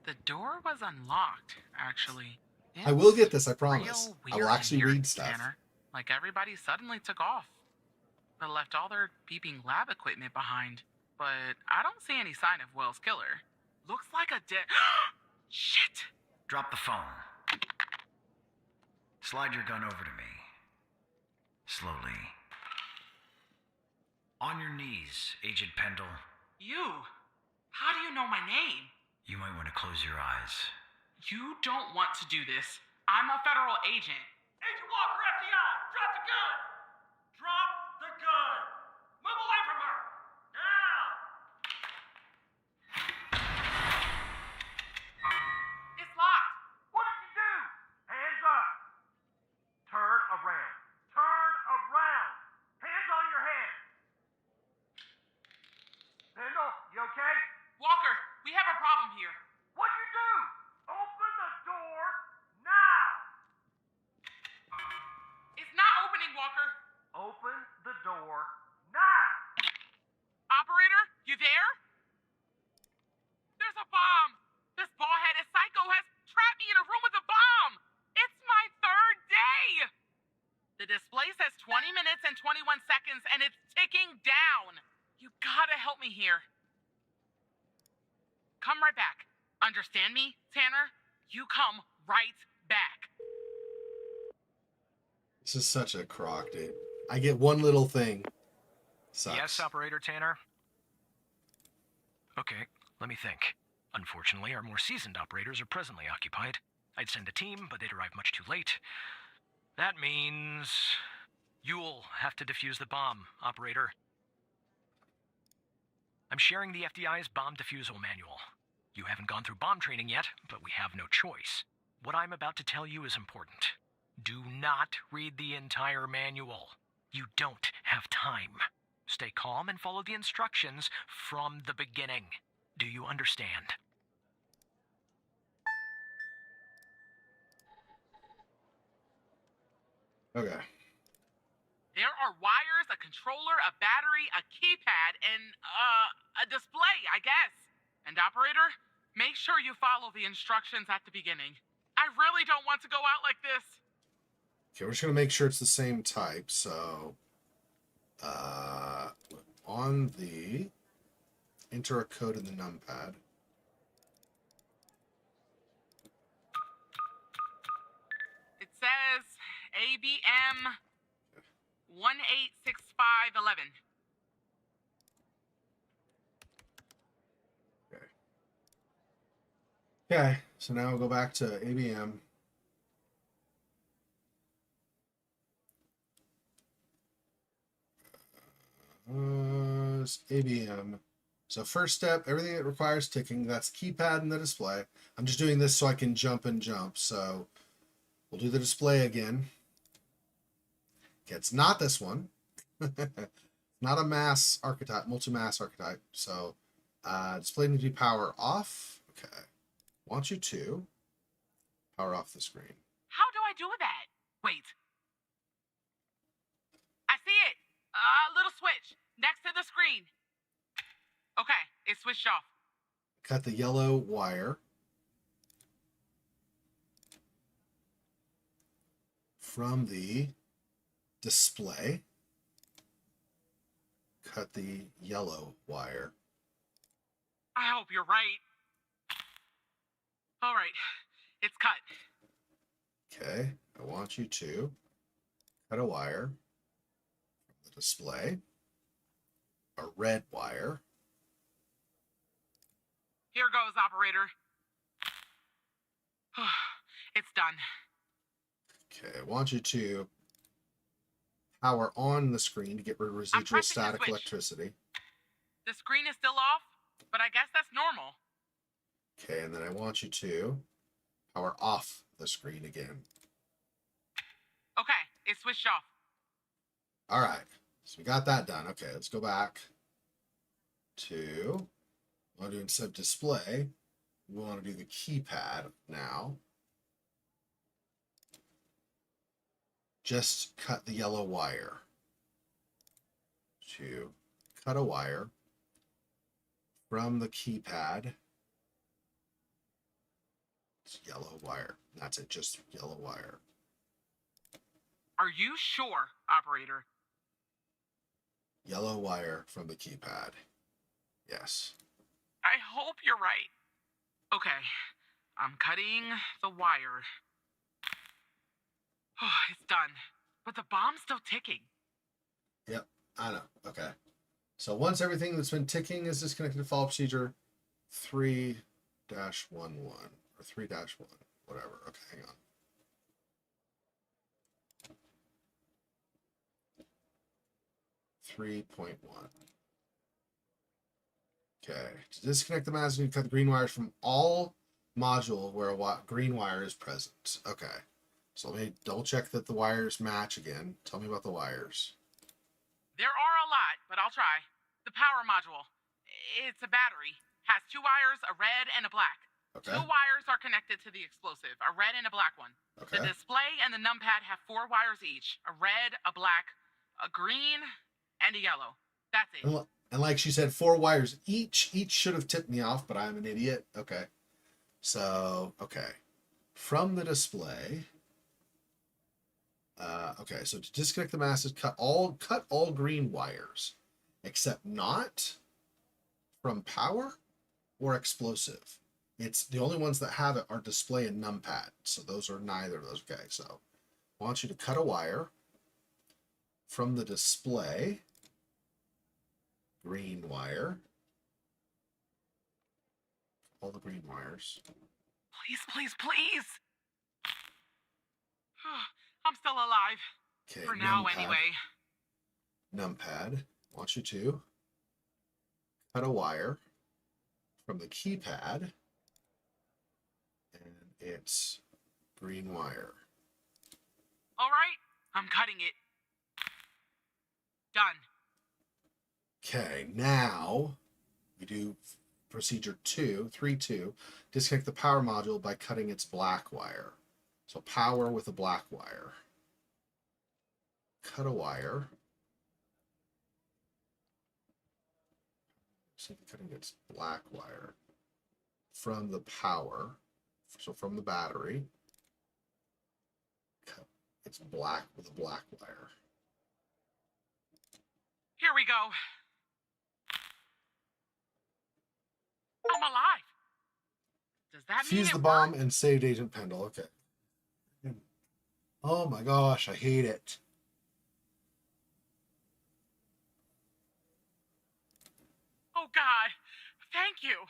Speaker 5: The door was unlocked, actually.
Speaker 1: I will
Speaker 5: It's
Speaker 1: get this, I promise.
Speaker 5: real
Speaker 1: I will
Speaker 5: weird in
Speaker 1: actually
Speaker 5: here,
Speaker 1: read stuff.
Speaker 5: Tanner. Like everybody suddenly took off. But left all their beeping lab equipment behind. But I don't see any sign of Will's killer. Looks like a dead... Shit!
Speaker 6: Drop the phone. Slide your gun over to me. Slowly. On your knees, Agent Pendle.
Speaker 5: You? How do you know my name?
Speaker 6: You might want to close your eyes.
Speaker 5: You don't want to do this. I'm a federal agent.
Speaker 3: Agent Walker, FBI, drop the gun! Drop the gun! Move away from her! Now!
Speaker 5: It's locked.
Speaker 3: What did you do? Hands up! Turn around. Turn around! Hands on your head! Pendle, you okay?
Speaker 5: Walker, we have a problem here.
Speaker 3: What'd you do? Open the door now!
Speaker 5: It's not opening, Walker.
Speaker 3: Open the door now!
Speaker 5: Operator, you there? There's a bomb. This ball-headed psycho has trapped me in a room with a bomb. It's my third day. The display says 20 minutes and 21 seconds, and it's ticking down. You gotta help me here. Come right back. Understand me, Tanner? You come right back.
Speaker 1: This is such a crock, dude. I get one little thing. Sucks.
Speaker 7: Yes, Operator Tanner? Okay, let me think. Unfortunately, our more seasoned operators are presently occupied. I'd send a team, but they'd arrive much too late. That means... you'll have to defuse the bomb, Operator. I'm sharing the FDI's bomb defusal manual. You haven't gone through bomb training yet, but we have no choice. What I'm about to tell you is important. Do not read the entire manual. You don't have time. Stay calm and follow the instructions from the beginning. Do you understand?
Speaker 1: Okay.
Speaker 5: There are wires, a controller, a battery, a keypad, and, a display, I guess. And operator, make sure you follow the instructions at the beginning. I really don't want to go out like this.
Speaker 1: Okay, we're just gonna make sure it's the same type. So, on the enter a code in the numpad.
Speaker 5: It says ABM 186511.
Speaker 1: Okay, so now we'll go back to ABM. ABM. So first step, everything it requires ticking. That's keypad and the display. I'm just doing this so I can jump and jump. So we'll do the display again. Okay, it's not this one. Not a mass archetype, multi-mass archetype. So display needs to be power off. Okay. Want you to power off the screen.
Speaker 5: How do I do that? Wait. I see it. A little switch next to the screen. Okay, it switched off.
Speaker 1: Cut the yellow wire from the display. Cut the yellow wire.
Speaker 5: I hope you're right. All right, it's cut.
Speaker 1: Okay, I want you to cut a wire from the display, a red wire.
Speaker 5: Here goes, operator. It's done.
Speaker 1: Okay, I want you to power on the screen to get rid of residual
Speaker 5: pressing the
Speaker 1: static
Speaker 5: switch.
Speaker 1: electricity.
Speaker 5: The screen is still off, but I guess that's normal.
Speaker 1: Okay, and then I want you to power off the screen again.
Speaker 5: Okay, it switched off.
Speaker 1: All right, so we got that done. Okay, let's go back to, I want to do instead of display, we want to do the keypad now. Just cut the yellow wire. To cut a wire from the keypad. It's yellow wire. That's it, just yellow wire.
Speaker 5: Are you sure, operator?
Speaker 1: Yellow wire from the keypad. Yes.
Speaker 5: I hope you're right. Okay, I'm cutting the wire. Oh, it's done. But the bomb's still ticking.
Speaker 1: Yep, I know. Okay. So once everything that's been ticking is disconnected, follow procedure 3-11 or 3-1, whatever. Okay, hang on. 3.1. Okay. To disconnect the mask, you cut the green wires from all module where a green wire is present. Okay. So let me double check that the wires match again. Tell me about the wires.
Speaker 5: There are a lot, but I'll try. The power module. It's a battery. Has 2 wires, a red and a black.
Speaker 1: Okay.
Speaker 5: 2 wires are connected to the explosive, a red and a black one.
Speaker 1: Okay.
Speaker 5: The display and the numpad have 4 wires each, a red, a black, a green, and a yellow. That's it.
Speaker 1: And like she said, 4 wires each. Each should have tipped me off, but I'm an idiot. Okay. So, okay. From the display. Okay, so to disconnect the masses, cut all green wires, except not from power or explosive. It's the only ones that have it are display and numpad. So those are neither of those. Okay, so I want you to cut a wire from the display, green wire, all the green wires.
Speaker 5: Please, please, please. I'm still alive.
Speaker 1: Okay,
Speaker 5: For now,
Speaker 1: numpad.
Speaker 5: anyway.
Speaker 1: Numpad. I want you to cut a wire from the keypad, and it's green wire.
Speaker 5: All right, I'm cutting it. Done.
Speaker 1: Okay, now we do procedure 3-2. Disconnect the power module by cutting its black wire. So power with a black wire. Cut a wire. So cutting its black wire from the power. So from the battery. Cut it's black with a black wire.
Speaker 5: Here we go. I'm alive. Does that mean
Speaker 1: Fuse
Speaker 5: it
Speaker 1: the bomb
Speaker 5: worked?
Speaker 1: and saved Agent Pendle. Okay. Oh my gosh, I hate it.
Speaker 5: Oh God, thank you.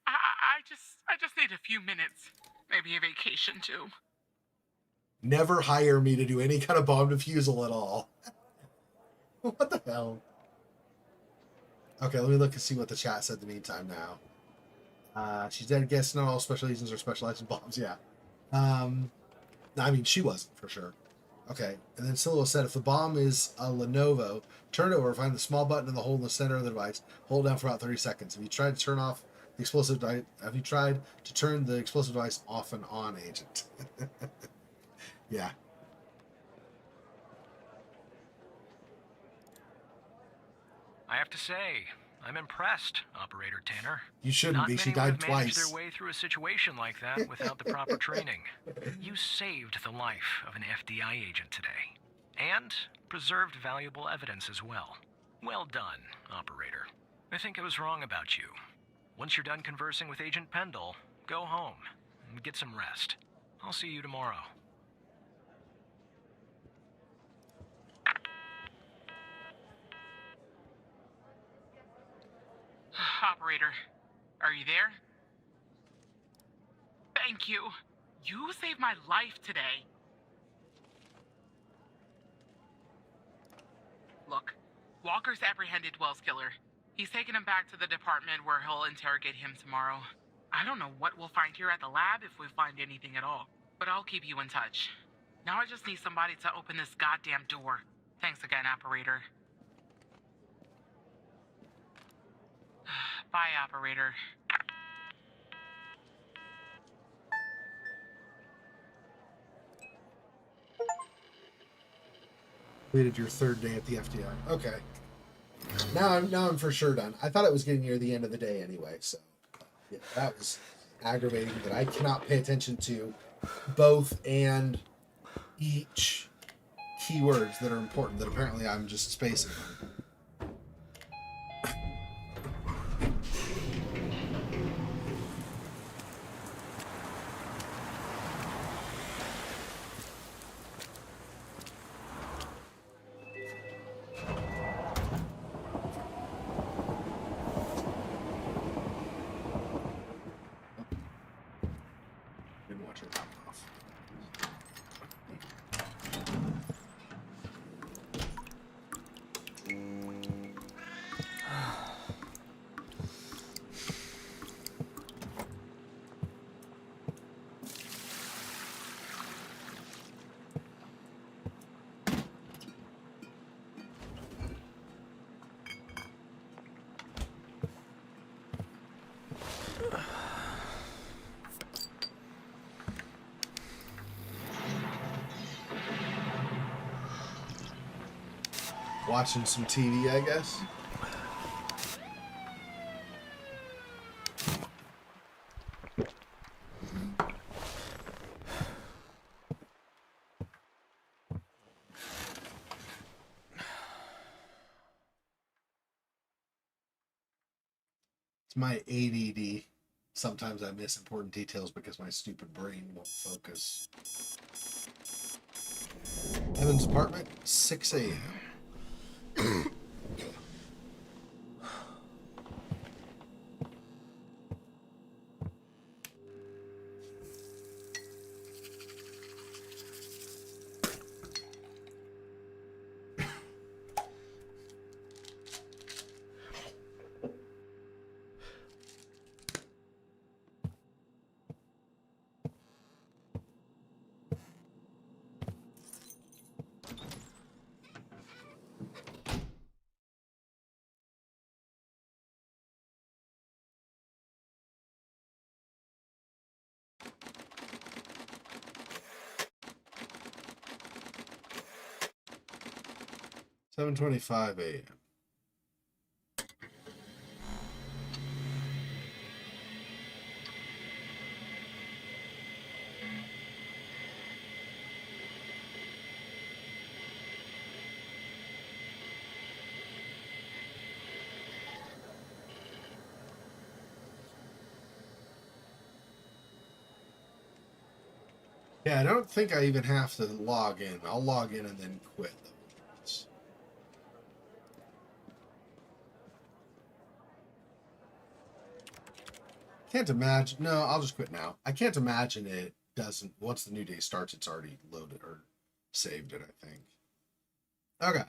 Speaker 5: I just need a few minutes, maybe a vacation too.
Speaker 1: Never hire me to do any kind of bomb defusal at all. What the hell? Okay, let me look and see what the chat said in the meantime now. She's dead. Guess not all special agents are specialized in bombs. Yeah. I mean, she wasn't for sure. Okay, and then Silo said if the bomb is a Lenovo, turn it over, find the small button in the hole in the center of the device, hold it down for about 30 seconds. Have you tried to turn off the explosive device? Have you tried to turn the explosive device off and on, Agent? Yeah.
Speaker 7: I have to say, I'm impressed, Operator Tanner.
Speaker 1: You shouldn't
Speaker 7: Not
Speaker 1: be.
Speaker 7: many
Speaker 1: She
Speaker 7: would
Speaker 1: died
Speaker 7: have managed
Speaker 1: twice.
Speaker 7: their way through a situation like that without the proper training. You saved the life of an FDI agent today, and preserved valuable evidence as well. Well done, Operator. I think I was wrong about you. Once you're done conversing with Agent Pendle, go home and get some rest. I'll see you tomorrow.
Speaker 5: Operator, are you there? Thank you. You saved my life today. Look, Walker's apprehended Wells' killer. He's taken him back to the department where he'll interrogate him tomorrow. I don't know what we'll find here at the lab if we find anything at all, but I'll keep you in touch. Now I just need somebody to open this goddamn door. Thanks again, Operator. Bye, Operator.
Speaker 1: Completed your third day at the FDI. Okay. Now I'm for sure done. I thought it was getting near the end of the day anyway, so yeah, that was aggravating that I cannot pay attention to both and each keywords that are important that apparently I'm just spacing on. Didn't watch it pop off. Watching some TV, I guess. It's my ADD. Sometimes I miss important details because my stupid brain won't focus. Evan's apartment, 6 a.m. $7:25 a.m. Yeah, I don't think I even have to log in. I'll log in and then quit. Can't imagine. No, I'll just quit now. I can't imagine it doesn't. Once the new day starts, it's already loaded or saved it, I think. Okay.